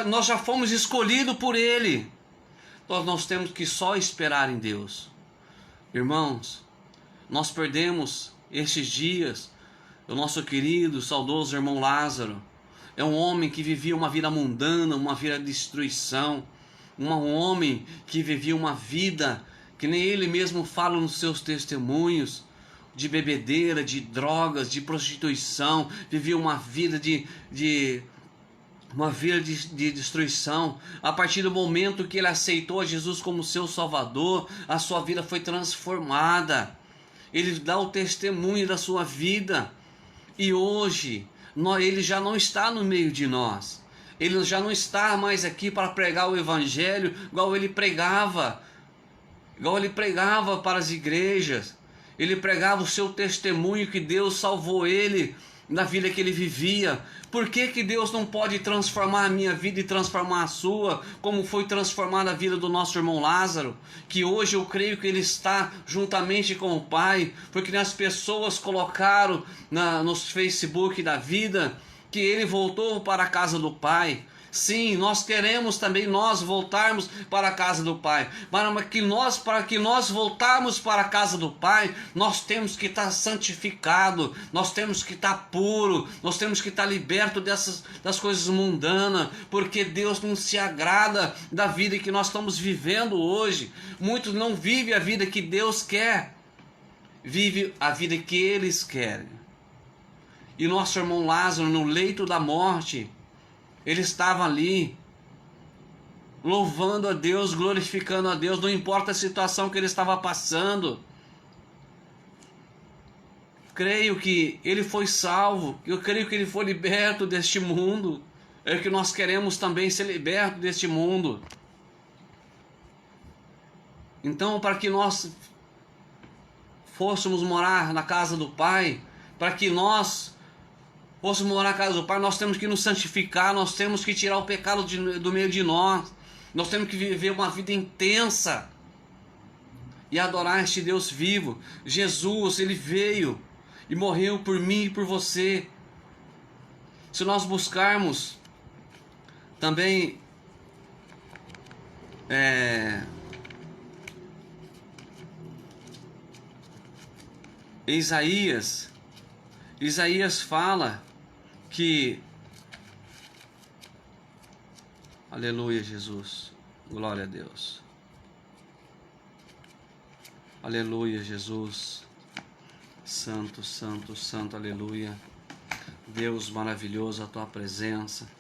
[SPEAKER 1] nós já fomos escolhidos por Ele. Nós temos que só esperar em Deus. Irmãos, nós perdemos estes dias o nosso querido, saudoso irmão Lázaro. É um homem que vivia uma vida mundana, uma vida de destruição. Um homem que vivia uma vida que nem ele mesmo fala nos seus testemunhos, de bebedeira, de drogas, de prostituição. Vivia uma vida de destruição. A partir do momento que ele aceitou a Jesus como seu Salvador, a sua vida foi transformada. Ele dá o testemunho da sua vida. E hoje, ele já não está no meio de nós. Ele já não está mais aqui para pregar o Evangelho igual ele pregava para as igrejas. Ele pregava o seu testemunho que Deus salvou ele na vida que ele vivia. Por que Deus não pode transformar a minha vida e transformar a sua, como foi transformada a vida do nosso irmão Lázaro, que hoje eu creio que ele está juntamente com o Pai, porque as pessoas colocaram nos Facebook da vida que ele voltou para a casa do Pai. Sim, nós queremos também nós voltarmos para a casa do Pai. Para que nós voltarmos para a casa do Pai, nós temos que estar santificado, nós temos que estar puro, nós temos que estar liberto das coisas mundanas, porque Deus não se agrada da vida que nós estamos vivendo hoje. Muitos não vivem a vida que Deus quer, vivem a vida que eles querem. E nosso irmão Lázaro, no leito da morte, ele estava ali, louvando a Deus, glorificando a Deus, não importa a situação que ele estava passando. Creio que ele foi salvo, eu creio que ele foi liberto deste mundo. É que nós queremos também ser libertos deste mundo. Então, para que nós fôssemos morar na casa do Pai, para que nós fôssemos morar na casa do Pai, nós temos que nos santificar, nós temos que tirar o pecado do meio de nós, nós temos que viver uma vida intensa e adorar este Deus vivo. Jesus, ele veio e morreu por mim e por você. Se nós buscarmos também Isaías fala que, aleluia, Jesus, glória a Deus, aleluia, Jesus, santo, santo, santo, aleluia, Deus maravilhoso, a tua presença,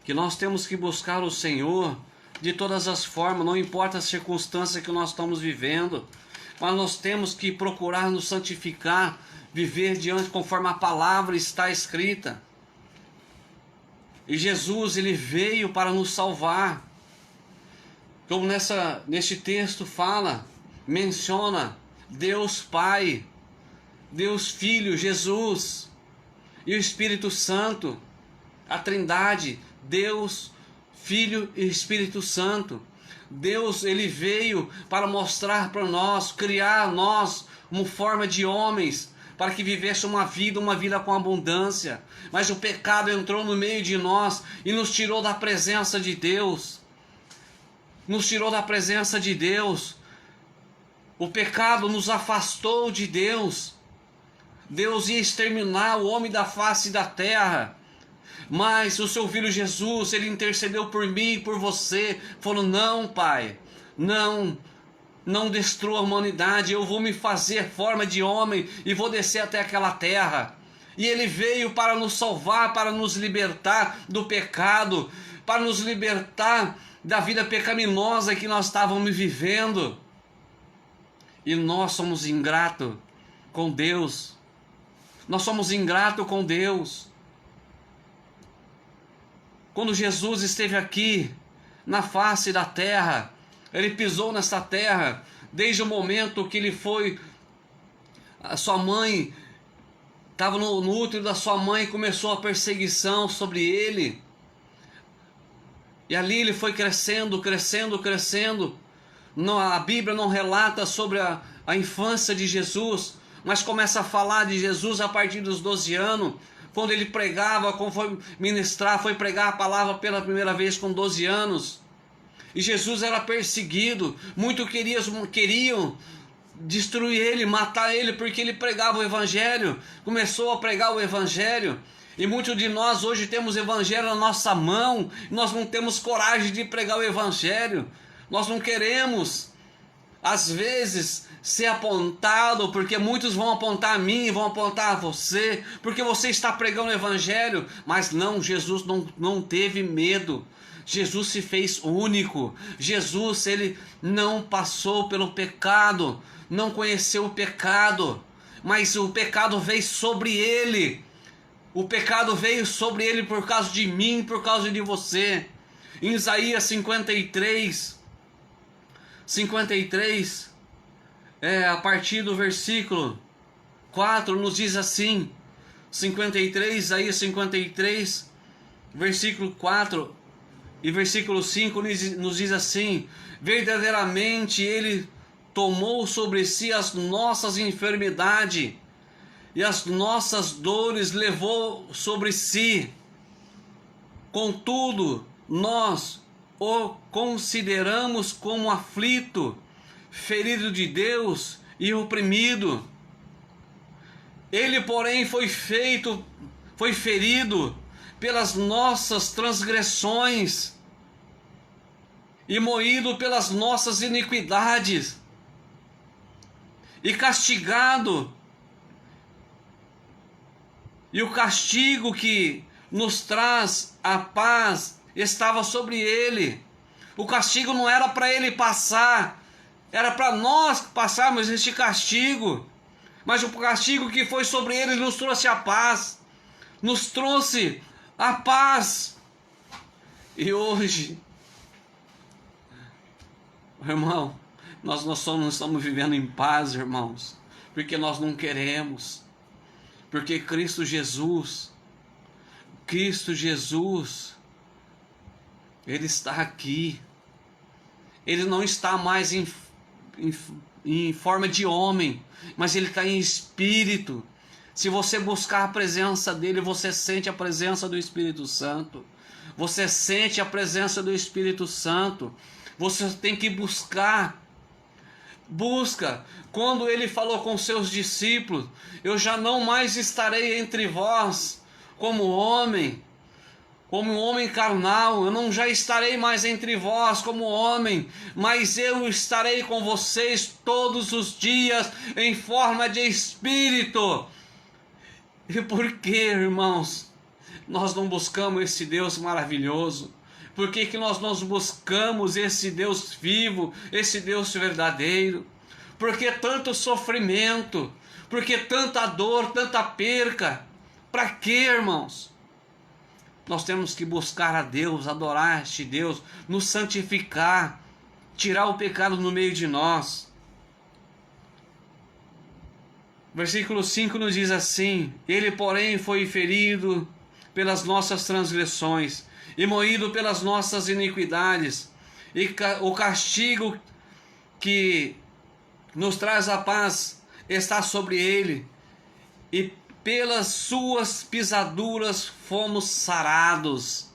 [SPEAKER 1] que nós temos que buscar o Senhor de todas as formas, não importa a circunstância que nós estamos vivendo, mas nós temos que procurar nos santificar, viver diante conforme a palavra está escrita. E Jesus, ele veio para nos salvar. Como neste texto fala, menciona Deus Pai, Deus Filho, Jesus e o Espírito Santo, a Trindade, Deus, Filho e Espírito Santo. Deus, ele veio para mostrar para nós, criar nós uma forma de homens, para que vivesse uma vida com abundância. Mas o pecado entrou no meio de nós e nos tirou da presença de Deus. Nos tirou da presença de Deus. O pecado nos afastou de Deus. Deus ia exterminar o homem da face da terra. Mas o seu filho Jesus, ele intercedeu por mim e por você. Falou, não, Pai, não destrua a humanidade, eu vou me fazer forma de homem e vou descer até aquela terra. E ele veio para nos salvar, para nos libertar do pecado, para nos libertar da vida pecaminosa que nós estávamos vivendo. E nós somos ingratos com Deus. Nós somos ingratos com Deus. Quando Jesus esteve aqui, na face da terra, ele pisou nessa terra, desde o momento que ele foi, a sua mãe, estava no útero da sua mãe, começou a perseguição sobre ele. E ali ele foi crescendo, crescendo, crescendo. Não, a Bíblia não relata sobre a infância de Jesus, mas começa a falar de Jesus a partir dos 12 anos. quando ele pregava, quando foi ministrar, foi pregar a palavra pela primeira vez com 12 anos. E Jesus era perseguido, muitos queriam destruir ele, matar ele, porque ele pregava o evangelho, começou a pregar o evangelho. E muitos de nós hoje temos o evangelho na nossa mão, nós não temos coragem de pregar o evangelho, nós não queremos, às vezes, ser apontado, porque muitos vão apontar a mim, vão apontar a você, porque você está pregando o evangelho. Mas não, Jesus não teve medo. Jesus se fez único. Jesus, ele não passou pelo pecado, não conheceu o pecado, mas o pecado veio sobre ele. O pecado veio sobre ele por causa de mim, por causa de você. Em Isaías 53, a partir do versículo 4, nos diz assim, 53, Isaías 53, versículo 4 e versículo 5 nos diz assim: verdadeiramente ele tomou sobre si as nossas enfermidades e as nossas dores levou sobre si. Contudo, nós o consideramos como aflito, ferido de Deus e oprimido. Ele, porém, foi ferido pelas nossas transgressões e moído pelas nossas iniquidades e castigado. E o castigo que nos traz a paz estava sobre ele. O castigo não era para ele passar, era para nós passarmos este castigo. Mas o castigo que foi sobre ele nos trouxe a paz, nos trouxe a paz. E hoje, irmão, nós não estamos vivendo em paz, irmãos, porque nós não queremos. Porque Cristo Jesus, Ele está aqui. Ele não está mais em forma de homem, mas Ele está em espírito. Se você buscar a presença dEle, você sente a presença do Espírito Santo. Você sente a presença do Espírito Santo. Você tem que buscar. Busca. Quando ele falou com seus discípulos: eu já não mais estarei entre vós como homem carnal, eu não já estarei mais entre vós como homem, mas eu estarei com vocês todos os dias em forma de espírito. E por que, irmãos, nós não buscamos esse Deus maravilhoso? Por que nós não buscamos esse Deus vivo, esse Deus verdadeiro? Por que tanto sofrimento? Por que tanta dor, tanta perca? Para quê, irmãos? Nós temos que buscar a Deus, adorar este Deus, nos santificar, tirar o pecado no meio de nós. Versículo 5 nos diz assim: ele, porém, foi ferido pelas nossas transgressões e moído pelas nossas iniquidades, e o castigo que nos traz a paz está sobre ele, e pelas suas pisaduras fomos sarados.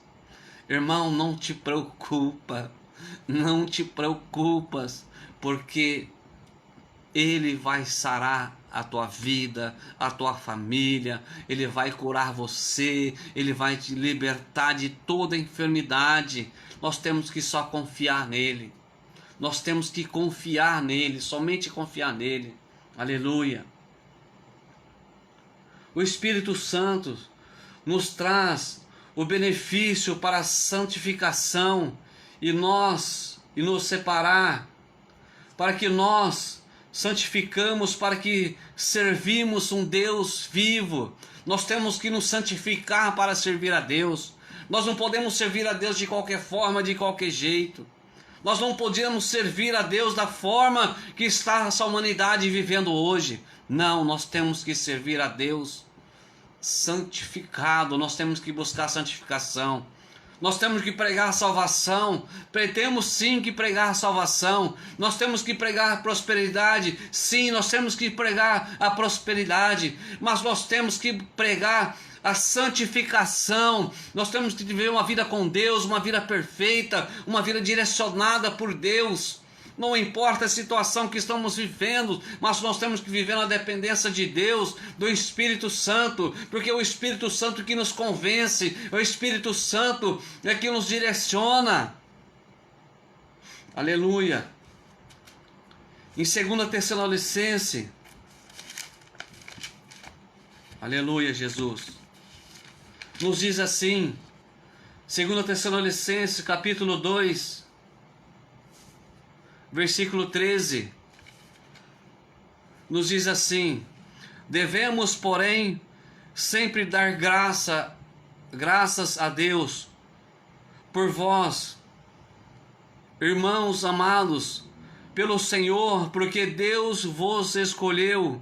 [SPEAKER 1] Irmão, não te preocupas, porque Ele vai sarar a tua vida, a tua família, Ele vai curar você, Ele vai te libertar de toda enfermidade. Nós temos que só confiar nele. Nós temos que confiar nele, somente confiar nele. Aleluia. O Espírito Santo nos traz o benefício para a santificação e nos separar, para que nós santificamos, para que servimos um Deus vivo. Nós temos que nos santificar para servir a Deus. Nós não podemos servir a Deus de qualquer forma, de qualquer jeito. Nós não podemos servir a Deus da forma que está essa humanidade vivendo hoje. Não, nós temos que servir a Deus santificado. Nós temos que buscar santificação. Nós temos que pregar a salvação. Temos sim que pregar a salvação. Nós temos que pregar a prosperidade. Sim, nós temos que pregar a prosperidade. Mas nós temos que pregar a santificação. Nós temos que viver uma vida com Deus, uma vida perfeita, uma vida direcionada por Deus. Não importa a situação que estamos vivendo, mas nós temos que viver na dependência de Deus, do Espírito Santo, porque é o Espírito Santo que nos convence, é o Espírito Santo é que nos direciona. Aleluia. Em 2 Tessalonicenses, aleluia, Jesus, nos diz assim, 2 Tessalonicenses, capítulo 2, versículo 13, nos diz assim: devemos, porém, sempre dar graças a Deus por vós, irmãos amados, pelo Senhor, porque Deus vos escolheu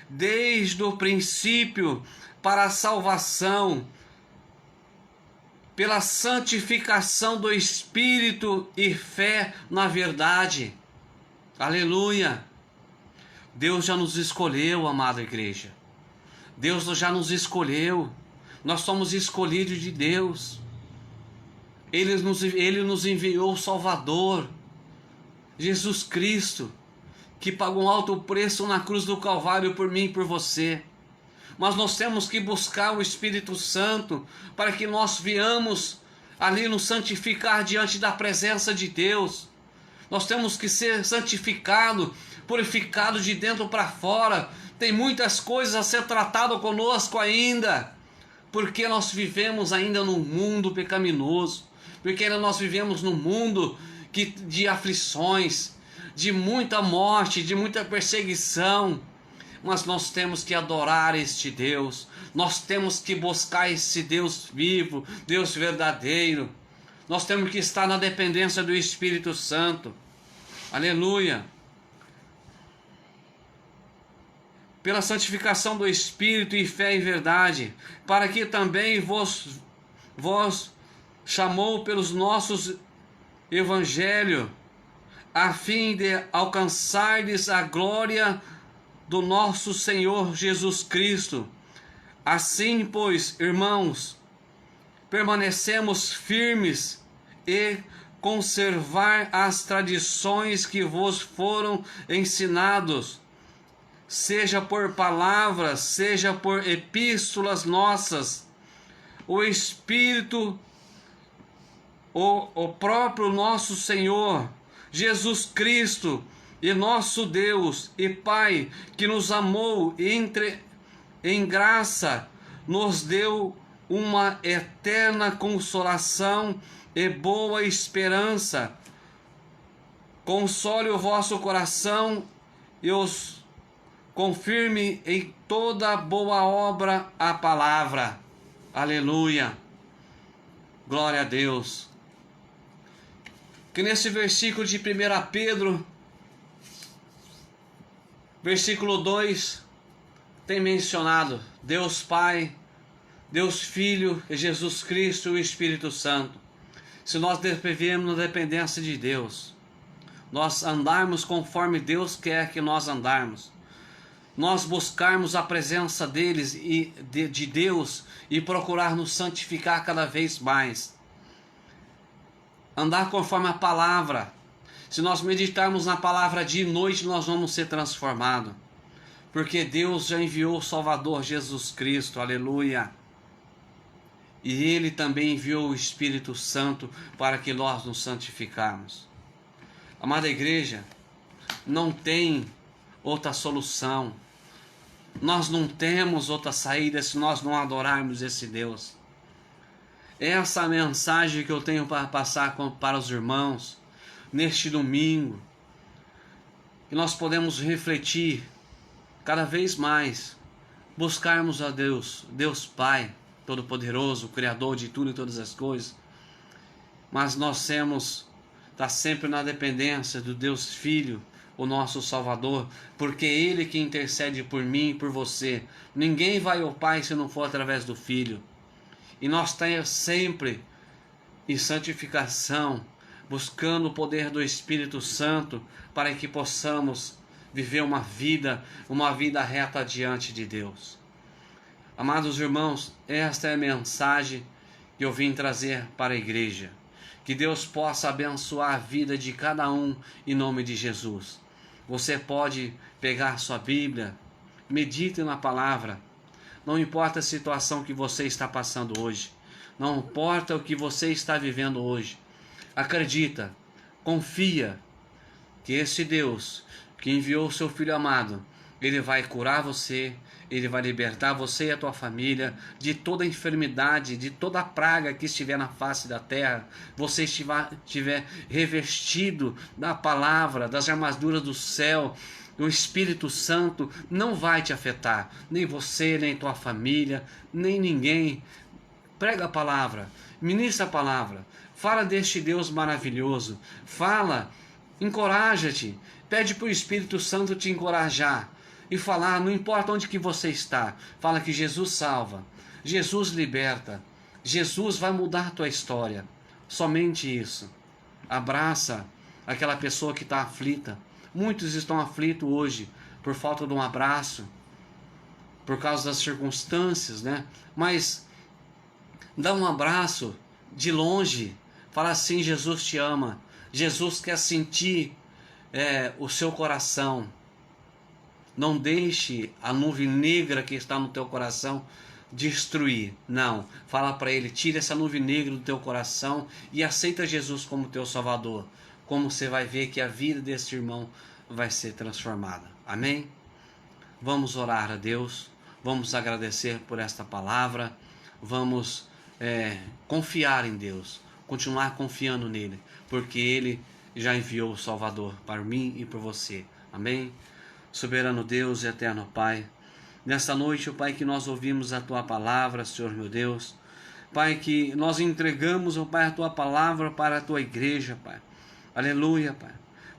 [SPEAKER 1] desde o princípio para a salvação, pela santificação do Espírito e fé na verdade. Aleluia! Deus já nos escolheu, amada igreja. Deus já nos escolheu. Nós somos escolhidos de Deus. Ele nos enviou o Salvador, Jesus Cristo, que pagou um alto preço na cruz do Calvário por mim e por você. Mas nós temos que buscar o Espírito Santo para que nós venhamos ali nos santificar diante da presença de Deus. Nós temos que ser santificados, purificados de dentro para fora. Tem muitas coisas a ser tratado conosco ainda, porque nós vivemos ainda num mundo pecaminoso, porque ainda nós vivemos num mundo de aflições, de muita morte, de muita perseguição. Mas nós temos que adorar este Deus, nós temos que buscar esse Deus vivo, Deus verdadeiro. Nós temos que estar na dependência do Espírito Santo. Aleluia! Pela santificação do Espírito e fé e verdade, para que também vos chamou pelos nossos evangelho, a fim de alcançardes a glória do nosso Senhor Jesus Cristo. Assim, pois, irmãos, permanecemos firmes e conservar as tradições que vos foram ensinados, seja por palavras, seja por epístolas nossas. O Espírito, o próprio nosso Senhor Jesus Cristo e nosso Deus e Pai, que nos amou em graça, nos deu uma eterna consolação e boa esperança. Console o vosso coração e os confirme em toda boa obra a palavra. Aleluia! Glória a Deus! Que nesse versículo de 1 Pedro, versículo 2, tem mencionado Deus Pai, Deus Filho e Jesus Cristo e o Espírito Santo. Se nós vivemos na dependência de Deus, nós andarmos conforme Deus quer que nós andarmos, nós buscarmos a presença deles e de Deus e procurar nos santificar cada vez mais, andar conforme a palavra. Se nós meditarmos na palavra dia e noite, nós vamos ser transformados, porque Deus já enviou o Salvador Jesus Cristo, aleluia, e Ele também enviou o Espírito Santo para que nós nos santificarmos. Amada igreja, não tem outra solução, nós não temos outra saída se nós não adorarmos esse Deus. Essa é a mensagem que eu tenho para passar para os irmãos neste domingo, que nós podemos refletir cada vez mais, buscarmos a Deus, Deus Pai Todo-Poderoso, Criador de tudo e todas as coisas, mas nós temos estar sempre na dependência do Deus Filho, o nosso Salvador, porque é Ele que intercede por mim e por você. Ninguém vai ao Pai se não for através do Filho. E nós estamos sempre em santificação, buscando o poder do Espírito Santo para que possamos viver uma vida reta diante de Deus. Amados irmãos, esta é a mensagem que eu vim trazer para a igreja. Que Deus possa abençoar a vida de cada um em nome de Jesus. Você pode pegar sua Bíblia, medite na palavra. Não importa a situação que você está passando hoje. Não importa o que você está vivendo hoje. Acredita, confia que esse Deus que enviou o seu Filho amado, Ele vai curar você, Ele vai libertar você e a tua família de toda enfermidade, de toda praga que estiver na face da terra. Você estiver revestido da palavra, das armaduras do céu, o Espírito Santo não vai te afetar, nem você, nem tua família, nem ninguém. Prega a palavra, ministra a palavra, fala deste Deus maravilhoso, fala, encoraja-te, pede para o Espírito Santo te encorajar e falar, não importa onde que você está, fala que Jesus salva, Jesus liberta, Jesus vai mudar a tua história, somente isso. Abraça aquela pessoa que está aflita. Muitos estão aflitos hoje por falta de um abraço, por causa das circunstâncias, né? Mas dá um abraço de longe, fala assim, Jesus te ama, Jesus quer sentir o seu coração. Não deixe a nuvem negra que está no teu coração destruir. Não, fala para ele, tira essa nuvem negra do teu coração e aceita Jesus como teu Salvador. Como você vai ver que a vida desse irmão vai ser transformada. Amém? Vamos orar a Deus, vamos agradecer por esta palavra, vamos confiar em Deus, continuar confiando nele, porque Ele já enviou o Salvador para mim e para você. Amém? Soberano Deus e eterno Pai, nesta noite, Pai, que nós ouvimos a Tua palavra, Senhor meu Deus, Pai, que nós entregamos, Pai, a Tua palavra para a Tua igreja, Pai. Aleluia, Pai.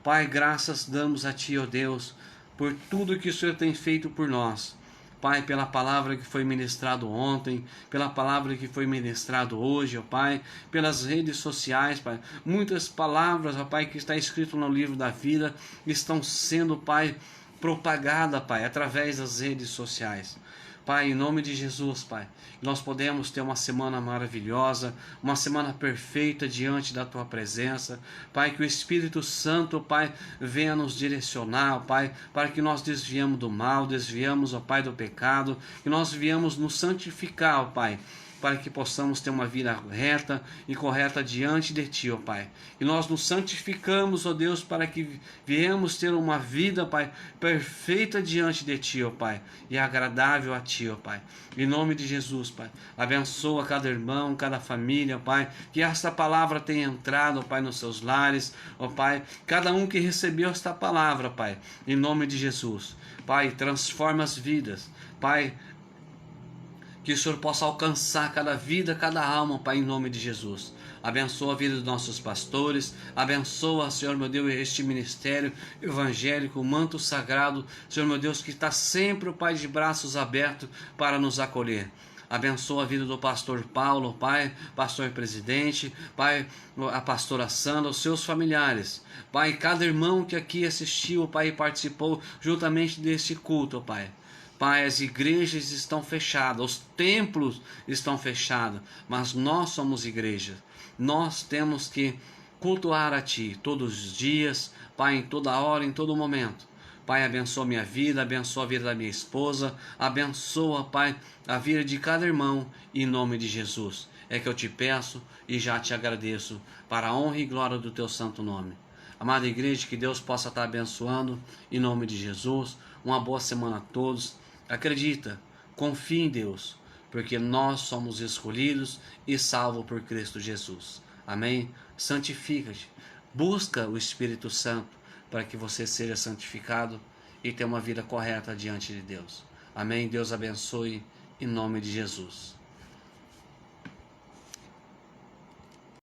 [SPEAKER 1] Pai, graças damos a Ti, ó Deus, por tudo que o Senhor tem feito por nós. Pai, pela palavra que foi ministrado ontem, pela palavra que foi ministrado hoje, ó Pai, pelas redes sociais, Pai. Muitas palavras, ó Pai, que está escrito no livro da vida, estão sendo, Pai, propagada, Pai, através das redes sociais. Pai, em nome de Jesus, Pai, nós podemos ter uma semana maravilhosa, uma semana perfeita diante da Tua presença. Pai, que o Espírito Santo, Pai, venha nos direcionar, Pai, para que nós desviemos do mal, desviemos, ó Pai, do pecado, que nós viemos nos santificar, ó Pai, para que possamos ter uma vida reta e correta diante de Ti, ó Pai. E nós nos santificamos, ó Deus, para que viemos ter uma vida, Pai, perfeita diante de Ti, ó Pai, e agradável a Ti, ó Pai. Em nome de Jesus, Pai, abençoa cada irmão, cada família, Pai, que esta palavra tenha entrado, ó Pai, nos seus lares, ó Pai, cada um que recebeu esta palavra, Pai, em nome de Jesus. Pai, transforma as vidas, Pai, que o Senhor possa alcançar cada vida, cada alma, Pai, em nome de Jesus. Abençoa a vida dos nossos pastores, abençoa, Senhor meu Deus, este ministério evangélico, o manto sagrado, Senhor meu Deus, que está sempre, Pai, de braços abertos para nos acolher. Abençoa a vida do pastor Paulo, Pai, pastor presidente, Pai, a pastora Sandra, os seus familiares. Pai, cada irmão que aqui assistiu, Pai, e participou juntamente deste culto, Pai. Pai, as igrejas estão fechadas, os templos estão fechados, mas nós somos igreja. Nós temos que cultuar a Ti todos os dias, Pai, em toda hora, em todo momento. Pai, abençoa minha vida, abençoa a vida da minha esposa, abençoa, Pai, a vida de cada irmão, em nome de Jesus. É que eu te peço e já te agradeço, para a honra e glória do Teu santo nome. Amada igreja, que Deus possa estar abençoando, em nome de Jesus. Uma boa semana a todos. Acredita, confia em Deus, porque nós somos escolhidos e salvos por Cristo Jesus. Amém? Santifica-te, busca o Espírito Santo para que você seja santificado e tenha uma vida correta diante de Deus. Amém? Deus abençoe em nome de Jesus.